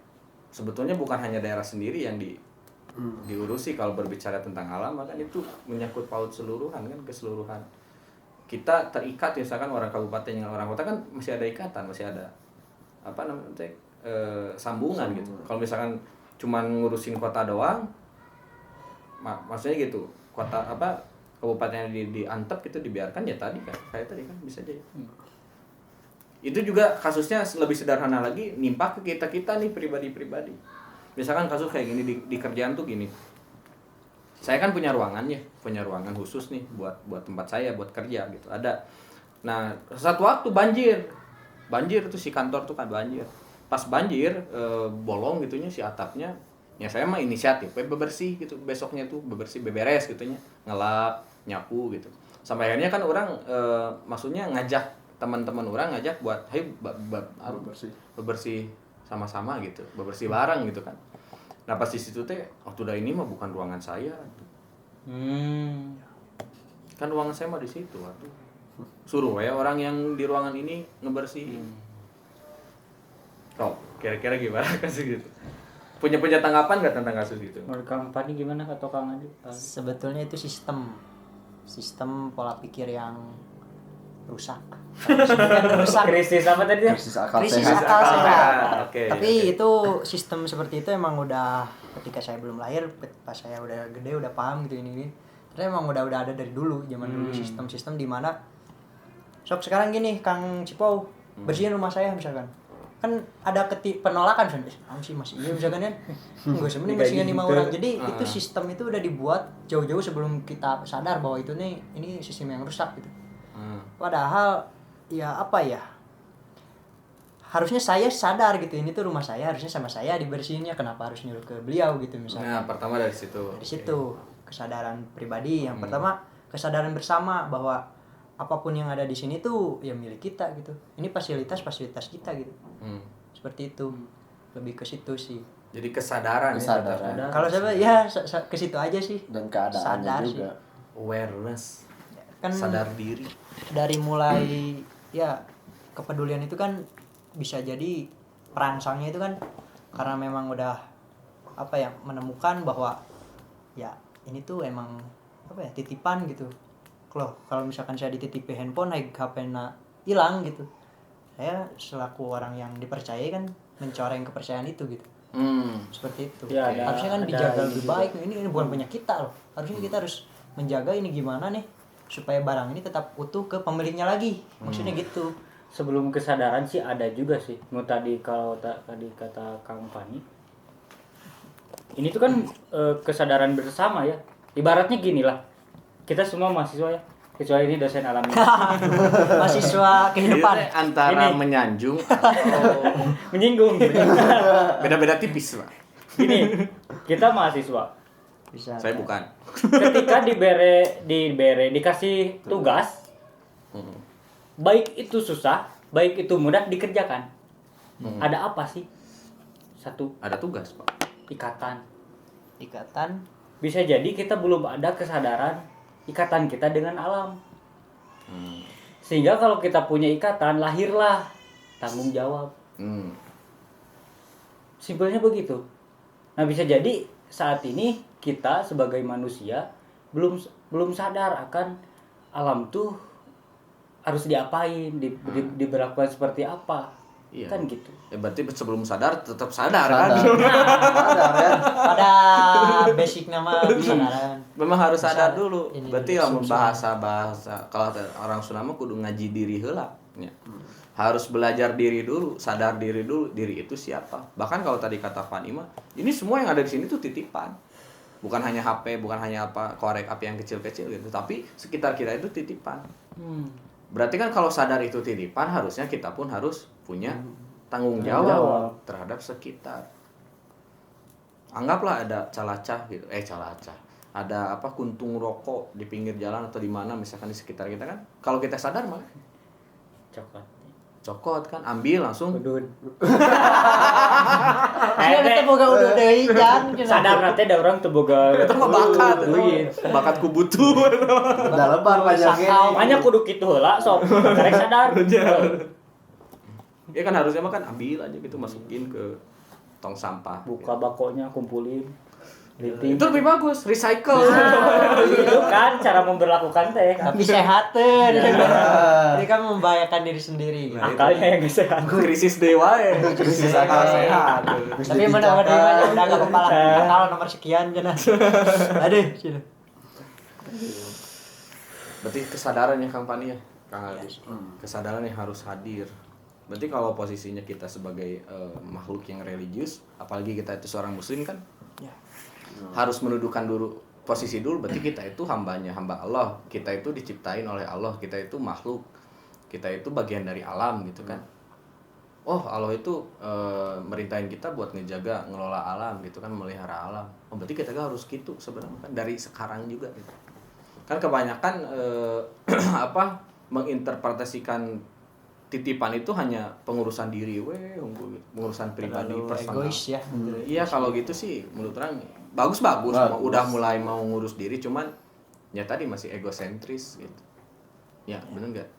Speaker 1: Sebetulnya bukan hanya daerah sendiri yang diurusi kalau berbicara tentang alam, kan itu menyangkut paut seluruhan kan, keseluruhan. Kita terikat misalkan orang kabupaten dengan orang kota kan masih ada ikatan, masih ada apa namanya sambungan gitu. Kalau misalkan cuman ngurusin kota doang, maksudnya gitu, kota apa kabupaten diantep gitu dibiarkan ya tadi kan, kayak tadi kan bisa aja. Itu juga kasusnya lebih sederhana lagi, nimpa ke kita nih pribadi-pribadi. Misalkan kasus kayak gini di kerjaan tuh gini. Saya kan punya ruangan khusus nih buat tempat saya buat kerja gitu. Ada. Nah, satu waktu banjir tuh si kantor tuh kan banjir. Pas banjir bolong gitunya si atapnya. Ya saya mah inisiatif bebersih gitu. Besoknya tuh beberes gitunya, ngelap, nyapu gitu. Sampai akhirnya kan orang maksudnya ngajak teman-teman orang ngajak buat bebersih sama-sama gitu, bebersih bareng gitu kan. Nah pas di situ teh waktu udah ini mah bukan ruangan saya. Kan ruangan saya mah di situ. Aduh. Suruh ya orang yang di ruangan ini ngebersihin. Kira-kira gimana kasus gitu? Punya tanggapan nggak tentang kasus gitu?
Speaker 2: Menurut Kang Fani gimana atau Kang Adi?
Speaker 3: Sebetulnya itu sistem pola pikir yang rusak.
Speaker 2: Krisis apa tadi?
Speaker 4: Krisis akal
Speaker 3: Krisis
Speaker 4: sehat.
Speaker 3: akal sehat. Tapi
Speaker 1: Oke.
Speaker 3: itu sistem seperti itu emang udah ketika saya belum lahir, pas saya udah gede udah paham gitu ini. Ternyata emang udah ada dari dulu, zaman dulu sistem-sistem di mana sekarang gini Kang Cipau bersihin rumah saya misalkan. Kan ada penolakan sih masih iya misalkan kan enggak sebenarnya bersihin 5 orang. Jadi itu sistem itu udah dibuat jauh-jauh sebelum kita sadar bahwa itu nih ini sistem yang rusak gitu. Padahal ya apa ya, harusnya saya sadar gitu, ini tuh rumah saya, harusnya sama saya dibersihinnya, kenapa harus nyuruh ke beliau gitu misalnya.
Speaker 1: Nah pertama dari situ.
Speaker 3: Dari situ kesadaran pribadi yang pertama, kesadaran bersama bahwa apapun yang ada di sini tuh ya milik kita gitu, ini fasilitas kita gitu. Seperti itu, lebih ke situ sih.
Speaker 1: Jadi kesadaran.
Speaker 3: Kalau saya ya ke situ aja sih.
Speaker 4: Dan keadaannya
Speaker 3: sadar
Speaker 4: juga.
Speaker 3: sih.
Speaker 1: Awareness.
Speaker 3: Kan
Speaker 1: Sadar diri.
Speaker 3: dari mulai ya kepedulian itu kan bisa jadi perangsangnya itu kan karena memang udah apa ya, menemukan bahwa ya ini tuh emang apa ya, titipan gitu. Kalau misalkan saya dititipi handphone, HP-nya hilang gitu, saya selaku orang yang dipercaya kan mencoreng kepercayaan itu gitu. Seperti itu
Speaker 2: Ya,
Speaker 3: harusnya kan dijaga lebih baik. Ini bukan punya kita loh, harusnya kita harus menjaga ini gimana nih supaya barang ini tetap utuh ke pemiliknya lagi, maksudnya gitu.
Speaker 2: Sebelum kesadaran sih ada juga sih. Tadi kalau tadi kata Kang Fani, ini tuh kan kesadaran bersama ya. Ibaratnya gini lah, kita semua mahasiswa ya, kecuali ini dosen alam.
Speaker 3: Mahasiswa kehidupan.
Speaker 1: Jadi antara
Speaker 2: Ini.
Speaker 1: menyanjung atau
Speaker 2: Menyinggung.
Speaker 1: beda-beda tipis Pak.
Speaker 2: Gini, kita mahasiswa.
Speaker 3: Bisa.
Speaker 1: Saya bukan.
Speaker 2: Ketika dikasih tugas, baik itu susah, baik itu mudah dikerjakan. Ada apa sih? Satu,
Speaker 1: Ada tugas Pak.
Speaker 2: ikatan.
Speaker 3: Ikatan.
Speaker 2: Bisa jadi kita belum ada kesadaran ikatan kita dengan alam. Sehingga kalau kita punya ikatan, lahirlah tanggung jawab. Simpelnya begitu. Nah, bisa jadi saat ini kita sebagai manusia belum sadar akan alam tuh harus diapain, diberlakukan seperti apa.
Speaker 1: Iya.
Speaker 2: Kan gitu.
Speaker 1: Ya berarti sebelum sadar tetap sadar kan.
Speaker 4: Sadar ya.
Speaker 3: Pada basic nama kesadaran.
Speaker 1: Memang harus sadar dulu.
Speaker 3: Ini
Speaker 1: Berarti
Speaker 3: sumsum.
Speaker 1: lamun bahasa kalau orang Sunda mah kudu ngaji diri heula nya. Harus belajar diri dulu, sadar diri dulu, diri itu siapa. Bahkan kalau tadi kata Fani mah, ini semua yang ada di sini tuh titipan. Bukan hanya HP, bukan hanya apa korek api yang kecil-kecil gitu, tapi sekitar kita itu titipan. Berarti kan kalau sadar itu titipan, harusnya kita pun harus punya tanggung jawab terhadap sekitar. Anggaplah ada calacah gitu, calacah. Ada apa kuntung rokok di pinggir jalan atau di mana misalkan di sekitar kita kan. Kalau kita sadar mah cokot kan, ambil langsung.
Speaker 2: Udun.
Speaker 3: Iya, kita boga udah deui jan.
Speaker 2: Sadar nanti ada orang tuh boga
Speaker 1: Itu mah bakat,
Speaker 2: duit.
Speaker 1: bakat kubutuh.
Speaker 4: Udah lebar banyaknya.
Speaker 2: Makanya kudu kitu heula sok karek sadar.
Speaker 1: Ya kan harusnya mah kan ambil aja gitu, masukin ke tong sampah.
Speaker 2: Buka bakonya, kumpulin.
Speaker 1: Itu lebih bagus, recycle.
Speaker 2: Itu kan cara memperlakukan teh.
Speaker 3: Tapi sehat teh. Jadi kan membahayakan diri sendiri.
Speaker 1: Nah,
Speaker 2: Akalnya yang geus sehat.
Speaker 1: Krisis dewa ya. Krisis akal sehat.
Speaker 3: Tapi mana udah enggak kepala akal nomor sekian cenah. Aduh, cenah.
Speaker 1: Berarti kesadaran ya Kang Fani ya, Kang Aldi. Kesadaran yang harus hadir. Berarti kalau posisinya kita sebagai makhluk yang religius, apalagi kita itu seorang muslim kan, harus mendudukan dulu posisi dulu. Berarti kita itu hamba Allah, kita itu diciptain oleh Allah, kita itu makhluk, kita itu bagian dari alam gitu kan. Oh Allah itu merintahin kita buat ngejaga, ngelola alam gitu kan, melihara alam. Oh berarti kita harus gitu sebenarnya kan dari sekarang juga gitu. Kan kebanyakan menginterpretasikan titipan itu hanya pengurusan diri, pengurusan pribadi, personal.
Speaker 3: Egois ya.
Speaker 1: Iya kalau gitu sih menurut orang bagus. Udah mulai mau ngurus diri, cuman ya tadi masih egosentris gitu. Ya bener nggak?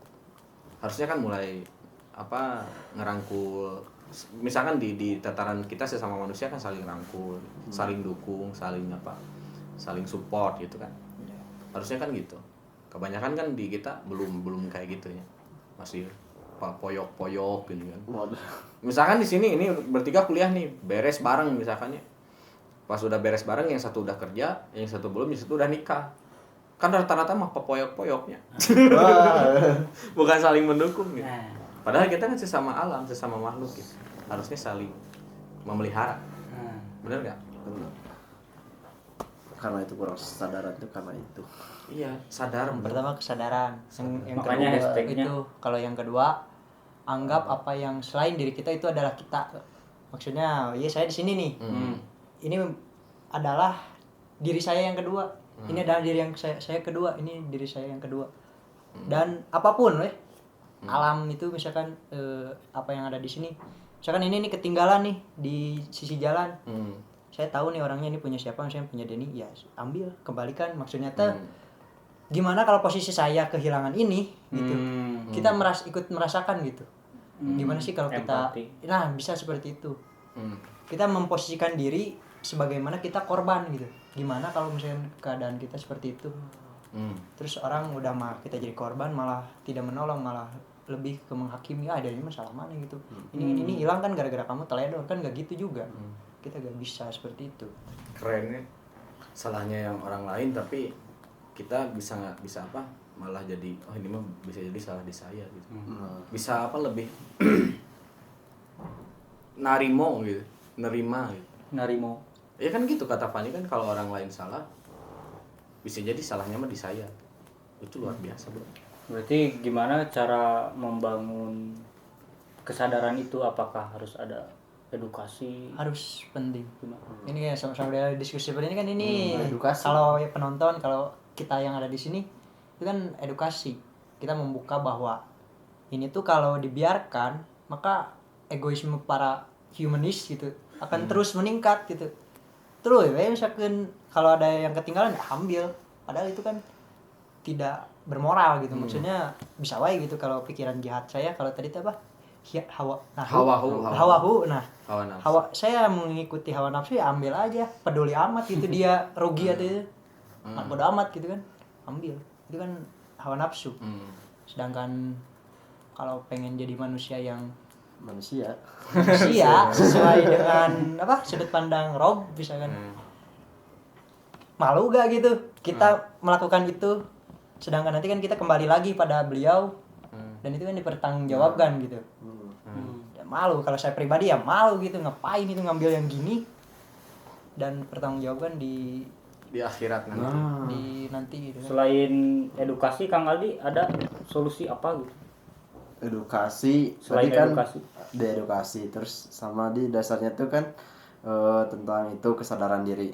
Speaker 1: Harusnya kan mulai ngerangkul. Misalkan di tataran kita sesama manusia kan saling rangkul, saling dukung, saling support gitu kan. Harusnya kan gitu. Kebanyakan kan di kita belum kayak gitu ya, masih poyok-poyok gitu kan. Misalkan di sini ini bertiga kuliah nih, beres bareng misalkan ya. Pas udah beres bareng, yang satu udah kerja, yang satu belum, yang satu udah nikah. Kan rata-rata mah poyok-poyoknya. Bukan saling mendukung gitu. Padahal kita kan sesama alam, sesama makhluk gitu. Harusnya saling memelihara. Bener nggak?
Speaker 4: Benar. Karena itu kurang kesadaran itu karena itu.
Speaker 1: Iya, sadar.
Speaker 3: Pertama kesadaran. Yang
Speaker 2: Makanya
Speaker 3: kedua
Speaker 2: hashtagnya.
Speaker 3: itu kalau yang kedua anggap apa yang selain diri kita itu adalah kita. Maksudnya, iya saya di sini nih. Ini adalah diri saya yang kedua. Ini adalah diri yang saya kedua. Ini diri saya yang kedua. Dan apapun, alam itu misalkan apa yang ada di sini. Misalkan ini ketinggalan nih di sisi jalan. Saya tahu nih orangnya ini punya siapa, misalnya punya Denny, ya ambil, kembalikan. Maksudnya gimana kalau posisi saya kehilangan ini gitu. Kita ikut merasakan gitu. Gimana sih kalau kita bisa seperti itu. Kita memposisikan diri sebagaimana kita korban gitu. Gimana kalau misalnya keadaan kita seperti itu. Terus orang udah kita jadi korban malah tidak menolong, malah lebih ke menghakimi, dari ini masalah mana gitu. Ini hilang kan gara-gara kamu teledor, kan gak gitu juga. Kita gak bisa seperti itu.
Speaker 1: Kerennya salahnya yang orang lain, tapi kita bisa malah jadi ini mah bisa jadi salah di saya gitu. Bisa lebih nerima gitu. Ya kan gitu kata Fani kan, kalau orang lain salah bisa jadi salahnya mah di saya. Itu luar biasa, Bro.
Speaker 2: Berarti gimana cara membangun kesadaran itu? Apakah harus ada edukasi?
Speaker 3: Harus penting.
Speaker 2: Gimana?
Speaker 3: Ini kayak sama-sama dari diskusi seperti ini kan, ini
Speaker 4: edukasi.
Speaker 3: kalau ya penonton, kalau kita yang ada di sini itu kan edukasi. Kita membuka bahwa ini tuh kalau dibiarkan maka egoisme para humanis gitu akan terus meningkat gitu. Terus ya misalkan kalau ada yang ketinggalan ambil, padahal itu kan tidak bermoral gitu. Maksudnya bisa wae gitu kalau pikiran jahat saya, kalau tadi itu apa? Hawahu. Nah, hawa saya mengikuti hawa nafsu ya ambil aja, peduli amat gitu dia rugi atau itu. Bodo amat gitu kan. Ambil. Itu kan hawa nafsu. Sedangkan kalau pengen jadi manusia yang
Speaker 4: manusia
Speaker 3: sesuai dengan apa sudut pandang Rob misalkan, malu gak gitu kita melakukan itu, sedangkan nanti kan kita kembali lagi pada beliau dan itu kan dipertanggungjawabkan gitu. Ya, malu kalau saya pribadi ya malu gitu, ngapain itu ngambil yang gini dan pertanggungjawabkan di
Speaker 1: akhirat nanti.
Speaker 3: di nanti gitu kan.
Speaker 2: Selain edukasi, Kang Aldi ada solusi apa gitu?
Speaker 4: Edukasi
Speaker 2: Selain
Speaker 4: tadi kan
Speaker 2: edukasi.
Speaker 4: edukasi terus sama di dasarnya tuh kan tentang itu kesadaran diri.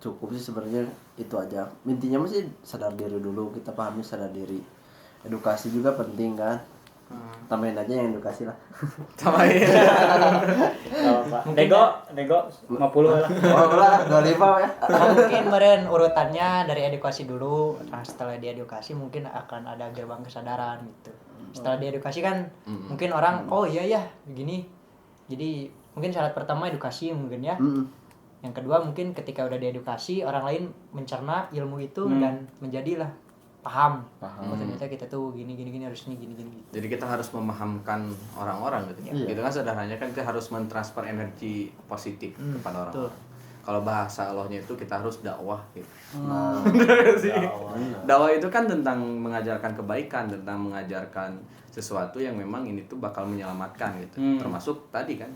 Speaker 4: Cukup sih sebenarnya itu aja, intinya masih sadar diri dulu, kita pahami sadar diri. Edukasi juga penting kan, tambahin aja yang edukasi lah.
Speaker 1: Tambahin.
Speaker 2: Nego 50 lah.
Speaker 4: Oh lah 25 ya.
Speaker 3: Mungkin meren urutannya dari edukasi dulu. Nah, setelah diedukasi mungkin akan ada gerbang kesadaran gitu. Setelah diedukasi kan mungkin orang oh iya ya begini. Jadi mungkin syarat pertama edukasi mungkin ya. Yang kedua mungkin ketika udah diedukasi orang lain mencerna ilmu itu dan menjadilah paham. Oh, ternyata kita tuh gini harus gini.
Speaker 1: Jadi kita harus memahamkan orang-orang gitu.
Speaker 4: Iya.
Speaker 1: Gitu kan sederhananya kan kita harus mentransfer energi positif kepada orang. Kalau bahasa Allahnya itu kita harus dakwah gitu. Dakwah itu kan tentang mengajarkan kebaikan, tentang mengajarkan sesuatu yang memang ini tuh bakal menyelamatkan gitu. Termasuk tadi kan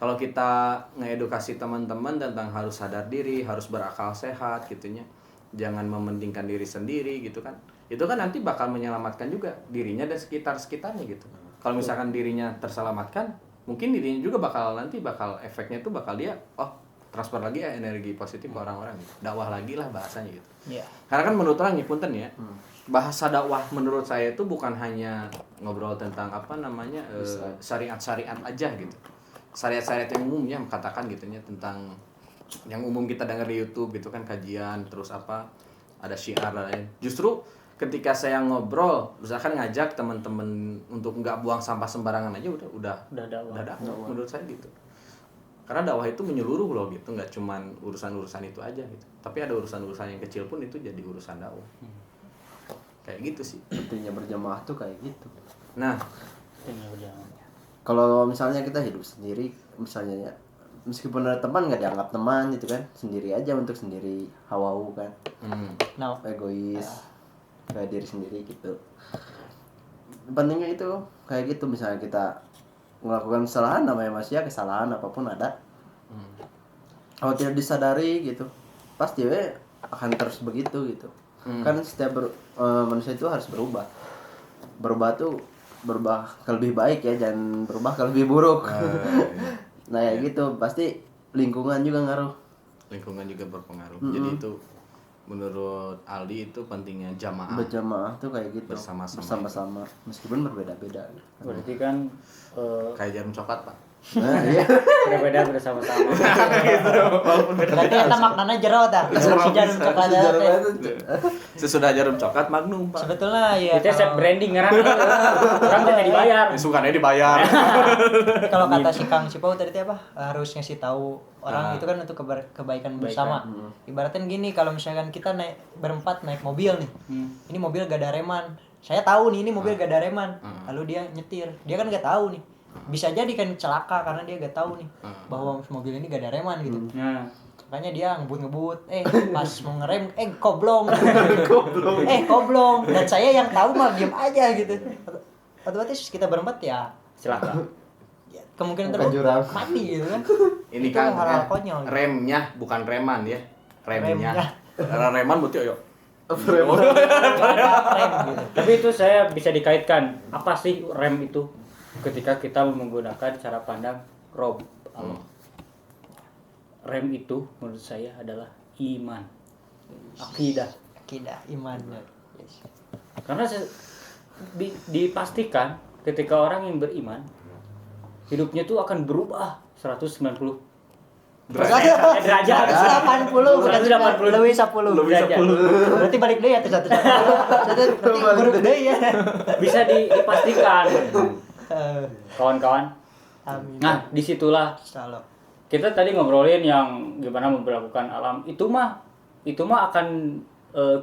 Speaker 1: kalau kita ngedukasi teman-teman tentang harus sadar diri, harus berakal sehat gitunya. Jangan mementingkan diri sendiri gitu kan. Itu kan nanti bakal menyelamatkan juga dirinya dan sekitar-sekitarnya gitu. Kalau misalkan dirinya terselamatkan, mungkin dirinya juga bakal efeknya itu bakal dia transfer lagi ya energi positif ke orang-orang gitu. Dakwah lagi lah bahasanya gitu.
Speaker 3: Iya.
Speaker 1: Karena kan menurut orang punten ya. Bahasa dakwah menurut saya itu bukan hanya ngobrol tentang syariat-syariat aja gitu. Syariat-syariat yang umum ya katakan gitunya, tentang yang umum kita dengar di YouTube gitu kan, kajian terus ada syiar dan lain. Justru ketika saya ngobrol misalkan ngajak teman-teman untuk nggak buang sampah sembarangan aja udah dakwah menurut saya gitu. Karena dakwah itu menyeluruh loh gitu, nggak cuman urusan-urusan itu aja gitu. Tapi ada urusan-urusan yang kecil pun itu jadi urusan dakwah. Kayak gitu sih.
Speaker 4: Pentingnya berjamaah tuh kayak gitu.
Speaker 1: Nah,
Speaker 4: kalau misalnya kita hidup sendiri misalnya ya, meskipun ada teman nggak dianggap teman gitu kan, sendiri aja untuk sendiri, hawa-hawa kan, egois, kayak diri sendiri gitu. Pentingnya itu kayak gitu, misalnya kita melakukan kesalahan, namanya manusia, kesalahan apapun ada. Kalau tidak disadari gitu, pasti akan terus begitu gitu. Kan setiap manusia itu harus berubah tuh berubah ke lebih baik ya, jangan berubah ke lebih buruk. Nah ya gitu, pasti lingkungan juga ngaruh.
Speaker 1: Lingkungan juga berpengaruh. Jadi itu menurut Aldi itu pentingnya jamaah.
Speaker 4: Berjamaah tuh kayak gitu.
Speaker 1: Bersama-sama.
Speaker 4: Meskipun berbeda-beda.
Speaker 2: Berarti kan
Speaker 1: kayak jarum coklat, Pak.
Speaker 4: Nah, iya.
Speaker 2: berbeda bersama-sama.
Speaker 3: Berarti eta maknanya jero tah. Si jarum coklat teh.
Speaker 1: Sesudah jarum coklat magnum, Pak.
Speaker 3: Sebetulnya ya
Speaker 2: Itu set branding ngarang. Orang tidak dibayar.
Speaker 1: Sukannya dibayar.
Speaker 3: Kalau kata si Kang Cipau tadi apa? Harus ngasih tahu orang itu kan untuk kebaikan bersama. Ibaratnya gini, kalau misalkan kita berempat naik mobil nih. Ini mobil gak ada reman. Saya tahu nih ini mobil gak ada reman. Lalu dia nyetir. Dia kan gak tahu nih. Bisa jadi kan celaka karena dia gak tahu nih bahwa mobil ini gak ada reman gitu. Makanya dia ngebut pas mau ngerem koblong. Koblong. Dan saya yang tahu mah diam aja gitu. Otomatis kita berempat ya
Speaker 2: Celaka.
Speaker 3: ya, kemungkinan
Speaker 4: Bukan jurang.
Speaker 3: mati gitu kan.
Speaker 1: Ini
Speaker 3: Itu
Speaker 1: kan
Speaker 3: hal-hal konyol.
Speaker 1: remnya bukan reman ya. Remnya.
Speaker 3: Remnya.
Speaker 1: Karena reman berarti ayo.
Speaker 3: Rem gitu.
Speaker 2: Tapi itu saya bisa dikaitkan, apa sih rem itu? Ketika kita menggunakan cara pandang Rob Allah. Rem itu menurut saya adalah iman, akidah.
Speaker 3: Akidah, iman.
Speaker 2: Karena dipastikan ketika orang yang beriman, hidupnya tuh akan berubah 190 derajat.
Speaker 3: 80 bukan
Speaker 2: 180.
Speaker 3: lebih 10.
Speaker 2: Derajat.
Speaker 3: Berarti balik deh ya tuh 180. Berarti buruk deh ya.
Speaker 2: Bisa dipastikan, kawan-kawan.
Speaker 3: Amin.
Speaker 2: Nah, disitulah
Speaker 3: Salam.
Speaker 2: kita tadi ngobrolin yang gimana memperlakukan alam. Itu mah akan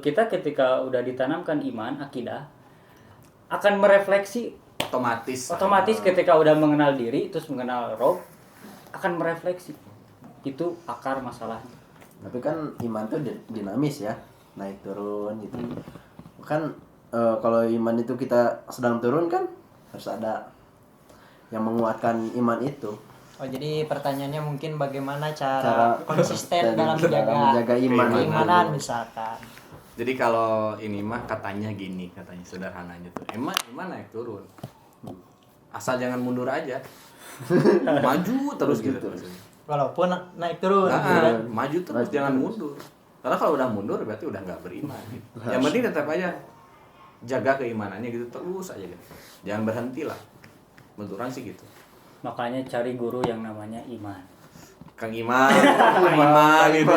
Speaker 2: kita ketika udah ditanamkan iman, akidah, akan merefleksi otomatis ketika udah mengenal diri, terus mengenal Rob, akan merefleksi. Itu akar masalahnya.
Speaker 4: Tapi kan iman tuh dinamis ya, naik turun gitu. Kan kalau iman itu kita sedang turun kan harus ada yang menguatkan iman itu.
Speaker 3: Oh, jadi pertanyaannya mungkin bagaimana cara konsisten dalam menjaga
Speaker 4: iman.
Speaker 3: keimanan misalkan.
Speaker 1: Jadi kalau ini mah katanya sederhananya tuh. Iman naik turun. Asal jangan mundur aja. Maju terus gitu.
Speaker 3: Walaupun naik turun.
Speaker 1: Nah, maju terus jangan mundur. Karena kalau udah mundur berarti udah nggak beriman. Gitu. Yang penting tetap aja jaga keimanannya gitu terus aja gitu. Jangan berhenti lah. Menurut orang sih gitu.
Speaker 2: Makanya cari guru yang namanya iman.
Speaker 1: Kang Iman gitu.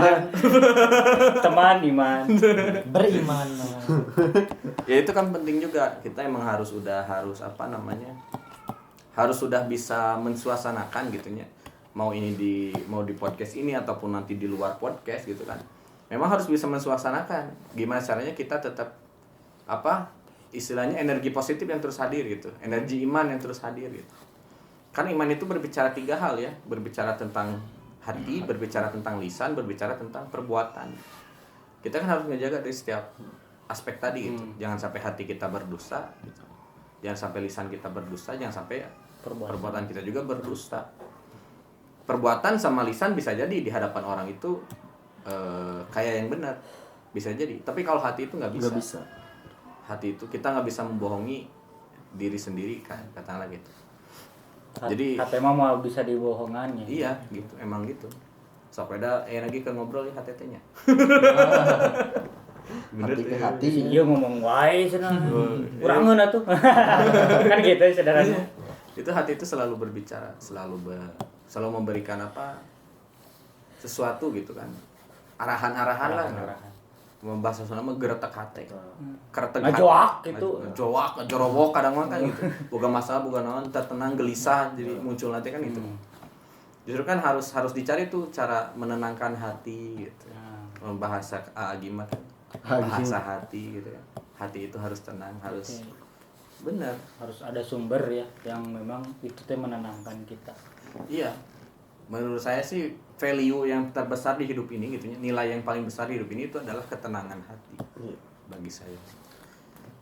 Speaker 2: Teman iman.
Speaker 3: Beriman.
Speaker 1: Ya itu kan penting juga. Kita emang harus sudah bisa mensuasanakan gitunya. Mau di podcast ini ataupun nanti di luar podcast gitu kan. Memang harus bisa mensuasanakan. Gimana caranya kita tetap istilahnya energi positif yang terus hadir gitu. Energi iman yang terus hadir gitu. Kan iman itu berbicara 3 hal ya. Berbicara tentang hati, berbicara tentang lisan, berbicara tentang perbuatan. Kita kan harus menjaga dari setiap aspek tadi gitu. Jangan sampai hati kita berdusta gitu. Jangan sampai lisan kita berdusta, jangan sampai perbuatan kita juga berdusta. Perbuatan sama lisan bisa jadi di hadapan orang itu kayak yang benar, bisa jadi. Tapi kalau hati itu nggak bisa. Hati itu kita nggak bisa membohongi diri sendiri kan, katakanlah gitu. Jadi
Speaker 2: hati mah bisa dibohongannya.
Speaker 1: Iya, gitu, emang gitu. Sepeda lagi ke ngobrol ya HTT-nya. Bener
Speaker 4: Hati ke
Speaker 1: deh.
Speaker 4: hati.
Speaker 2: Iya ngomong wae cenah. Urangeun atuh. Kan gitu ya sederhananya.
Speaker 1: Itu hati itu selalu berbicara, selalu memberikan sesuatu gitu kan, arahan-arahan lah. Membahas nama geretak hati, geretak
Speaker 2: ngajoak gitu,
Speaker 1: jorobok kadang mah kan gitu, boga masalah boga naon tenang gelisah jadi muncul nanti kan gitu. Justru kan harus dicari tuh cara menenangkan hati gitu, bahasa agima kan, bahasa hati gitu ya. Hati itu harus tenang, harus benar,
Speaker 2: harus ada sumber ya yang memang itu teh menenangkan kita.
Speaker 1: Iya, menurut saya sih value yang terbesar di hidup ini gitu, nilai yang paling besar di hidup ini itu adalah ketenangan hati bagi saya.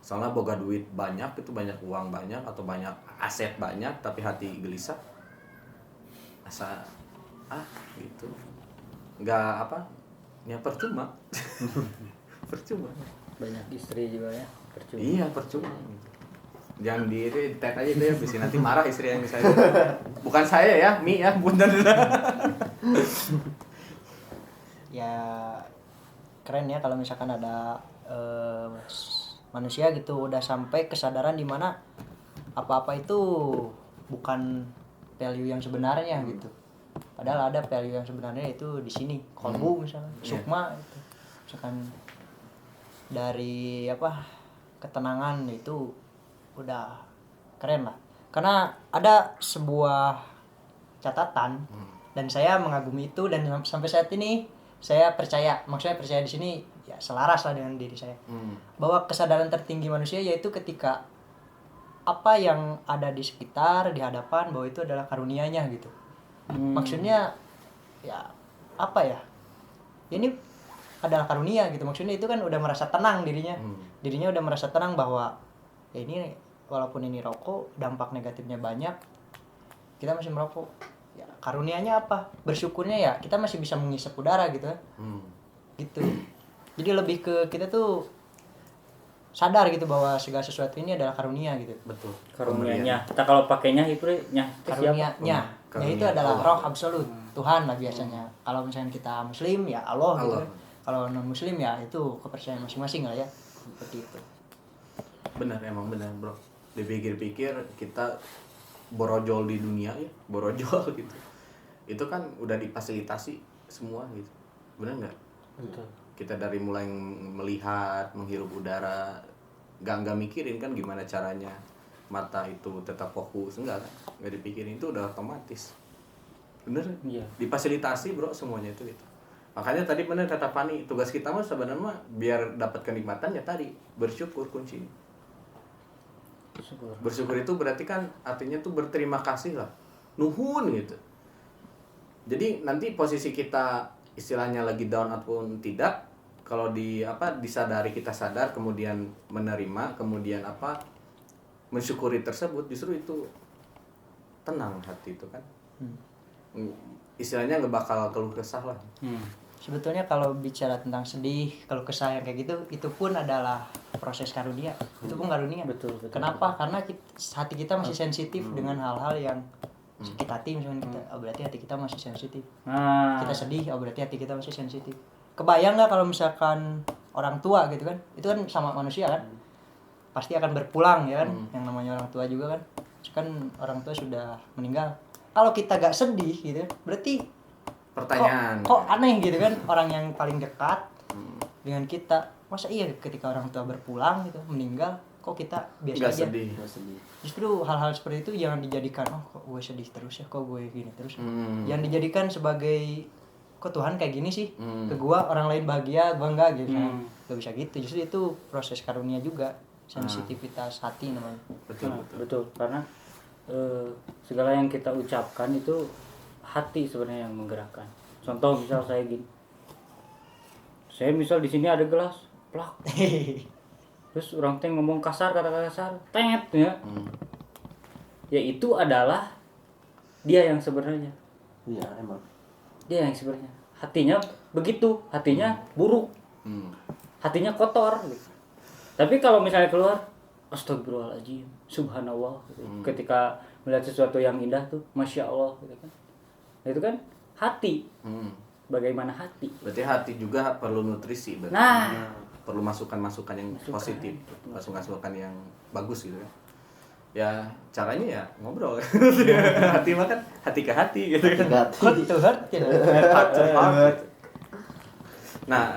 Speaker 1: Soalnya boga duit banyak itu, banyak uang banyak atau banyak aset banyak tapi hati gelisah, asa gitu, nggak ya percuma. Percuma.
Speaker 2: Banyak istri juga ya percuma.
Speaker 1: Iya percuma. Jangan tet aja deh, bisa nanti marah istri yang saya. Bukan saya ya, Mi ya, punten.
Speaker 3: Ya keren ya kalau misalkan ada manusia gitu udah sampai kesadaran di mana apa-apa itu bukan value yang sebenarnya gitu. Padahal ada value yang sebenarnya itu di sini, kolbu misalnya, sukma gitu. Misalkan dari ketenangan itu udah keren lah. Karena ada sebuah catatan dan saya mengagumi itu, dan sampai saat ini saya percaya, maksudnya percaya di sini ya selaras lah dengan diri saya. Bahwa kesadaran tertinggi manusia yaitu ketika apa yang ada di sekitar, di hadapan, bahwa itu adalah karunia-Nya gitu. Maksudnya ya ini adalah karunia gitu. Maksudnya itu kan udah merasa tenang dirinya. Dirinya udah merasa tenang bahwa ya ini walaupun ini rokok dampak negatifnya banyak, kita masih merokok. Ya, karunianya apa? Bersyukurnya ya kita masih bisa menghisap udara gitu kan. Gitu. Jadi lebih ke kita tuh sadar gitu bahwa segala sesuatu ini adalah karunia gitu.
Speaker 1: Betul.
Speaker 2: Karunianya. Kita kalau pakainya itu nyah itu siapa?
Speaker 3: Karunianya. Ya itu adalah roh absolut, Tuhan lah biasanya. Kalau misalnya kita muslim ya Allah gitu. Kalau non muslim ya itu kepercayaan masing-masing lah ya. Seperti itu.
Speaker 1: Benar, emang benar bro. Dipikir-pikir kita borojol di dunia ya, borojol gitu. Itu kan udah difasilitasi semua gitu. Benar nggak?
Speaker 2: Betul.
Speaker 1: Kita dari mulai melihat, menghirup udara, nggak mikirin kan gimana caranya mata itu tetap fokus, enggak kan? Nggak dipikirin, itu udah otomatis. Bener?
Speaker 2: Iya.
Speaker 1: Difasilitasi bro semuanya itu gitu. Makanya tadi bener kata Fani, tugas kita mah sebenarnya mah biar dapat kenikmatan ya tadi bersyukur kuncinya. Bersyukur itu berarti kan artinya tuh berterima kasih lah, nuhun gitu. Jadi nanti posisi kita istilahnya lagi down ataupun tidak, kalau disadari, kita sadar kemudian menerima, kemudian mensyukuri tersebut, justru itu tenang hati itu kan. Istilahnya nggak bakal keluh kesah lah.
Speaker 3: Sebetulnya kalau bicara tentang sedih, kalau kesah yang kayak gitu, itu pun adalah proses karunia. Itu pun karunia.
Speaker 2: Betul.
Speaker 3: Kenapa? Karena hati kita masih sensitif dengan hal-hal yang sakit hati misalnya kita. Oh, berarti hati kita masih sensitif. Kita sedih, oh berarti hati kita masih sensitif. Kebayang nggak kalau misalkan orang tua gitu kan? Itu kan sama manusia kan? Pasti akan berpulang ya kan? Yang namanya orang tua juga kan. Kan orang tua sudah meninggal. Kalau kita gak sedih gitu, berarti
Speaker 1: Pertanyaan.
Speaker 3: kok aneh gitu kan, orang yang paling dekat dengan kita, masa iya ketika orang tua berpulang gitu meninggal kok kita biasa
Speaker 1: Nggak
Speaker 3: aja.
Speaker 1: sedih.
Speaker 3: Justru hal-hal seperti itu jangan dijadikan kok gue sedih terus ya, kok gue gini terus. Jangan dijadikan sebagai kok Tuhan kayak gini sih ke gue, orang lain bahagia gue enggak gitu. Gak bisa gitu. Justru itu proses karunia juga, sensitivitas hati namanya.
Speaker 2: Betul. Karena segala yang kita ucapkan itu hati sebenarnya yang menggerakkan. Contoh misal saya gini, saya misal di sini ada gelas, plak, terus orang teh ngomong kasar, kata-kata kasar, tet ya, ya itu adalah dia yang sebenarnya.
Speaker 4: Iya emang.
Speaker 2: Dia yang sebenarnya hatinya begitu, hatinya buruk, hatinya kotor. Gitu. Tapi kalau misalnya keluar, astagfirullahaladzim, subhanallah, gitu. Ketika melihat sesuatu yang indah tuh, masya Allah, gitu kan. Itu kan hati. Bagaimana hati?
Speaker 1: Berarti hati juga perlu nutrisi, berarti.
Speaker 2: Nah,
Speaker 1: perlu masukan-masukan yang positif, masukan-masukan yang bagus gitu kan. Ya caranya ya ngobrol. Hati mah kan hati ke hati gitu kan.
Speaker 3: Heart to heart gitu.
Speaker 1: Heart to heart. Nah,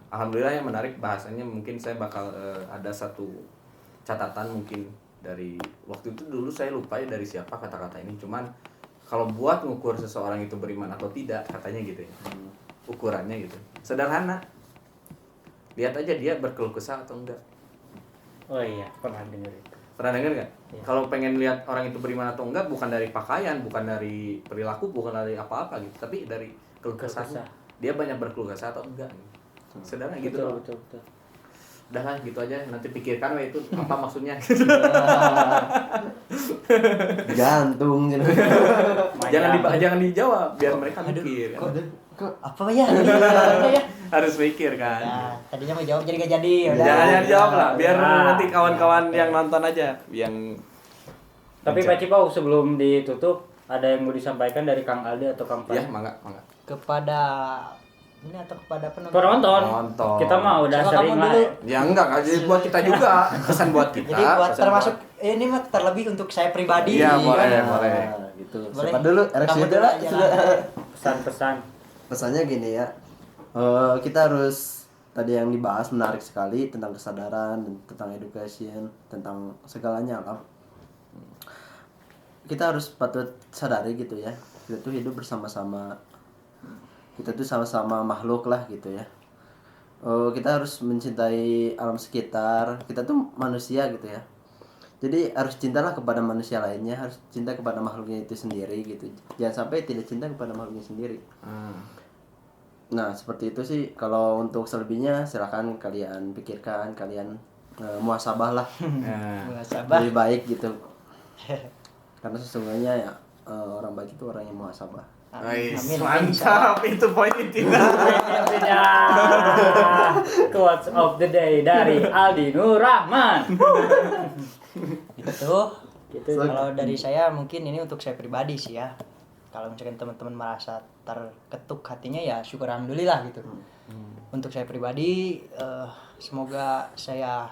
Speaker 1: alhamdulillah yang menarik bahasanya, mungkin saya bakal ada satu catatan mungkin dari waktu itu dulu saya lupa ya dari siapa kata-kata ini, cuman kalau buat ngukur seseorang itu beriman atau tidak katanya gitu ya, ukurannya gitu sederhana, lihat aja dia berkeluh kesah atau enggak.
Speaker 2: oh iya, pernah dengar itu.
Speaker 1: Pernah dengar nggak?
Speaker 2: Iya.
Speaker 1: Kalau pengen lihat orang itu beriman atau enggak, bukan dari pakaian, bukan dari perilaku, bukan dari apa-apa gitu, tapi dari keluh kesahnya. Dia banyak berkeluh kesah atau enggak gitu. Sederhana gitu loh.
Speaker 2: Betul.
Speaker 1: Udah lah gitu aja, nanti pikirkan itu apa maksudnya.
Speaker 4: Gantung gitu.
Speaker 1: jangan dijawab biar mereka mikir.
Speaker 3: Kok apa ya?
Speaker 1: Harus mikir kan.
Speaker 3: Ya, tadinya mau jawab jadi gak jadi. Udah.
Speaker 1: Jangan dijawab lah, biar nanti kawan-kawan yang nonton aja yang.
Speaker 2: Tapi Pak Cipau, sebelum ditutup ada yang mau disampaikan dari Kang Aldi atau Kang Pan?
Speaker 1: Ya, mangga.
Speaker 3: Kepada ini atau kepada
Speaker 2: Penonton. Kita mah udah
Speaker 3: Coba
Speaker 2: sering
Speaker 3: kamu
Speaker 2: lah.
Speaker 3: dulu.
Speaker 1: Ya enggak jadi buat kita juga, pesan buat kita.
Speaker 3: Jadi buat
Speaker 1: pesan
Speaker 3: termasuk ini mah terlebih untuk saya pribadi.
Speaker 1: Iya, boleh.
Speaker 4: Nah, gitu.
Speaker 3: Boleh.
Speaker 4: Siapa dulu?
Speaker 3: Kamu
Speaker 4: Ereksi
Speaker 3: dulu aja lah.
Speaker 2: Pesan-pesan.
Speaker 4: Pesannya gini ya, kita harus, tadi yang dibahas menarik sekali tentang kesadaran, tentang education, tentang segalanya lah. Kita harus patut sadari gitu ya, kita tuh hidup bersama-sama, kita tuh sama-sama makhluk lah gitu ya. Kita harus mencintai alam sekitar, kita tuh manusia gitu ya. Jadi harus cintalah kepada manusia lainnya, harus cinta kepada makhluknya itu sendiri gitu. Jangan sampai tidak cinta kepada makhluknya sendiri. Nah seperti itu sih. Kalau untuk selebihnya silakan kalian pikirkan, kalian muhasabah lah.
Speaker 3: Sabar.
Speaker 4: Lebih baik gitu. Karena sesungguhnya ya orang baik itu orang yang muhasabah.
Speaker 1: Amin. Mantap, itu poin intinya.
Speaker 2: Quotes of the day dari Aldi Nur Rahman.
Speaker 3: Gitu.
Speaker 2: Gitu.
Speaker 3: Kalau dari saya mungkin ini untuk saya pribadi sih ya. Kalau misalkan teman-teman merasa terketuk hatinya ya syukur alhamdulillah gitu. Untuk saya pribadi semoga saya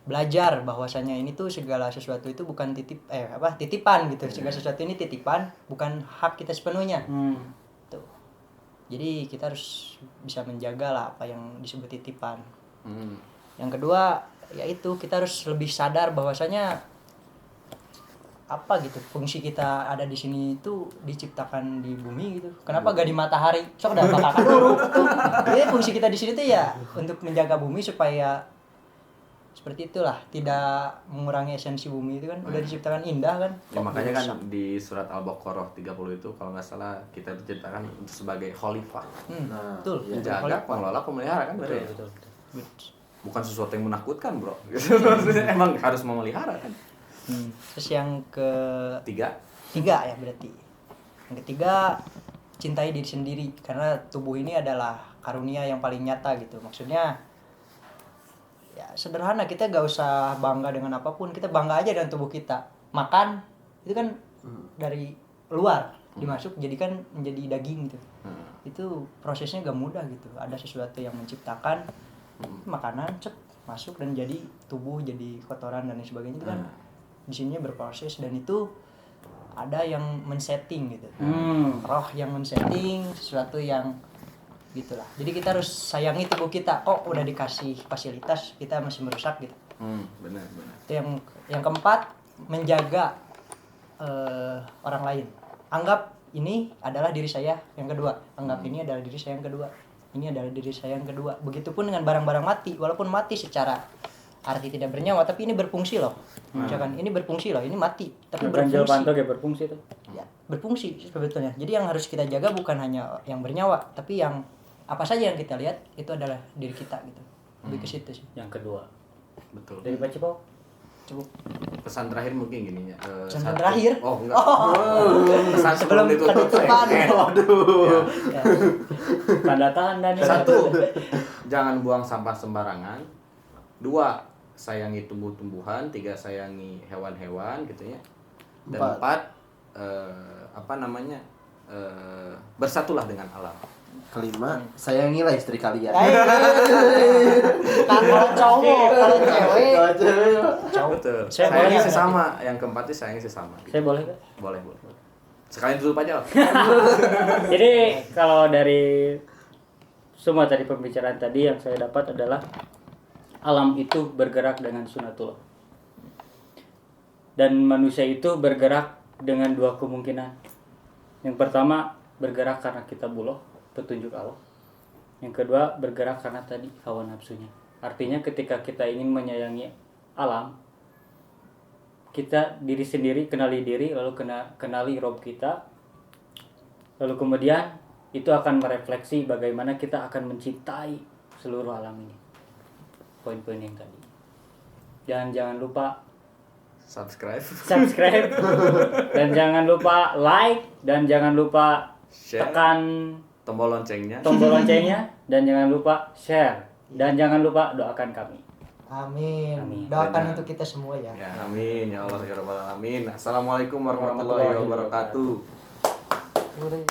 Speaker 3: belajar bahwasanya ini tuh segala sesuatu itu bukan titipan gitu. Segala sesuatu ini titipan, bukan hak kita sepenuhnya. Tuh. Jadi kita harus bisa menjaga lah apa yang disebut titipan. Yang kedua yaitu kita harus lebih sadar bahwasanya apa gitu fungsi kita ada di sini itu diciptakan di bumi gitu. Kenapa gak di matahari? Sok dah bakal dulu tuh. Jadi fungsi kita di sini tuh ya untuk menjaga bumi supaya seperti itulah, tidak mengurangi esensi bumi itu kan udah diciptakan indah kan.
Speaker 1: Ya, makanya kan di surat Al-Baqarah 30 itu kalau nggak salah kita diciptakan sebagai khalifah.
Speaker 3: Betul.
Speaker 1: Menjaga, pengelola, pemelihara kan betul.
Speaker 2: Betul.
Speaker 1: Bukan sesuatu yang menakutkan, bro. Maksudnya emang harus memelihara kan.
Speaker 3: Terus yang
Speaker 1: Tiga
Speaker 3: ya berarti. Yang ketiga, cintai diri sendiri karena tubuh ini adalah karunia yang paling nyata gitu. Maksudnya ya sederhana, kita gak usah bangga dengan apapun, kita bangga aja dengan tubuh kita. Makan itu kan dari luar dimasuk jadikan menjadi daging gitu. Itu prosesnya gak mudah gitu. Ada sesuatu yang menciptakan makanan masuk dan jadi tubuh, jadi kotoran dan lain sebagainya itu kan di sini berproses dan itu ada yang men-setting gitu. Roh yang men-setting sesuatu yang gitulah. Jadi kita harus sayangi tubuh kita. Oh, udah dikasih fasilitas, kita masih merusak gitu.
Speaker 1: Benar.
Speaker 3: Itu yang keempat, menjaga orang lain. Anggap ini adalah diri saya yang kedua. Anggap ini adalah diri saya yang kedua. Ini adalah diri saya yang kedua. Begitupun dengan barang-barang mati, walaupun mati secara arti tidak bernyawa, tapi ini berfungsi loh. Misalkan ini berfungsi loh, ini mati, tapi
Speaker 2: Ganjil
Speaker 3: berfungsi.
Speaker 2: pantok ya berfungsi tuh.
Speaker 3: Ya, berfungsi sebetulnya. Jadi yang harus kita jaga bukan hanya yang bernyawa, tapi yang apa saja yang kita lihat itu adalah diri kita gitu. Lebih ke situ sih.
Speaker 2: Yang kedua
Speaker 1: Betul.
Speaker 2: dari Pak Cipo.
Speaker 3: Cukup.
Speaker 1: Pesan terakhir mungkin gini ya.
Speaker 3: Pesan terakhir?
Speaker 1: Oh, enggak. Pesan sebelum ditutup.
Speaker 3: Waduh.
Speaker 2: Ya. Tanda tangan dan
Speaker 1: Satu, jangan buang sampah sembarangan. Dua, sayangi tumbuh-tumbuhan. Tiga, sayangi hewan-hewan gitu ya. Dan empat, bersatulah dengan alam.
Speaker 4: Kelima, sayangilah istri kalian.
Speaker 3: Kalau cowok, kalau cewek.
Speaker 1: Betul.
Speaker 2: Saya
Speaker 1: Sayangi
Speaker 2: boleh
Speaker 1: sesama. Yang keempat itu sayangi sesama.
Speaker 2: Saya boleh nggak?
Speaker 1: Boleh. Sekalian tutup aja.
Speaker 2: Jadi kalau dari semua tadi pembicaraan tadi yang saya dapat adalah alam itu bergerak dengan sunatullah. Dan manusia itu bergerak dengan dua kemungkinan. Yang pertama bergerak karena kita buloh, petunjuk Allah. Yang kedua bergerak karena tadi hawa nafsunya. Artinya ketika kita ingin menyayangi alam, kita diri sendiri, kenali diri, lalu kenali Rob kita. Lalu kemudian itu akan merefleksi bagaimana kita akan mencintai seluruh alam ini. Poin-poin yang tadi. Jangan lupa
Speaker 1: Subscribe.
Speaker 2: Dan jangan lupa like, dan jangan lupa
Speaker 1: Share.
Speaker 2: tekan
Speaker 1: Tombol loncengnya.
Speaker 2: dan jangan lupa share, dan jangan lupa doakan kami.
Speaker 3: Amin.
Speaker 2: Amin.
Speaker 3: Doakan untuk kita semua ya.
Speaker 1: Ya, amin ya Allah ya rabbal alamin. Assalamualaikum warahmatullahi wabarakatuh.
Speaker 3: Udah.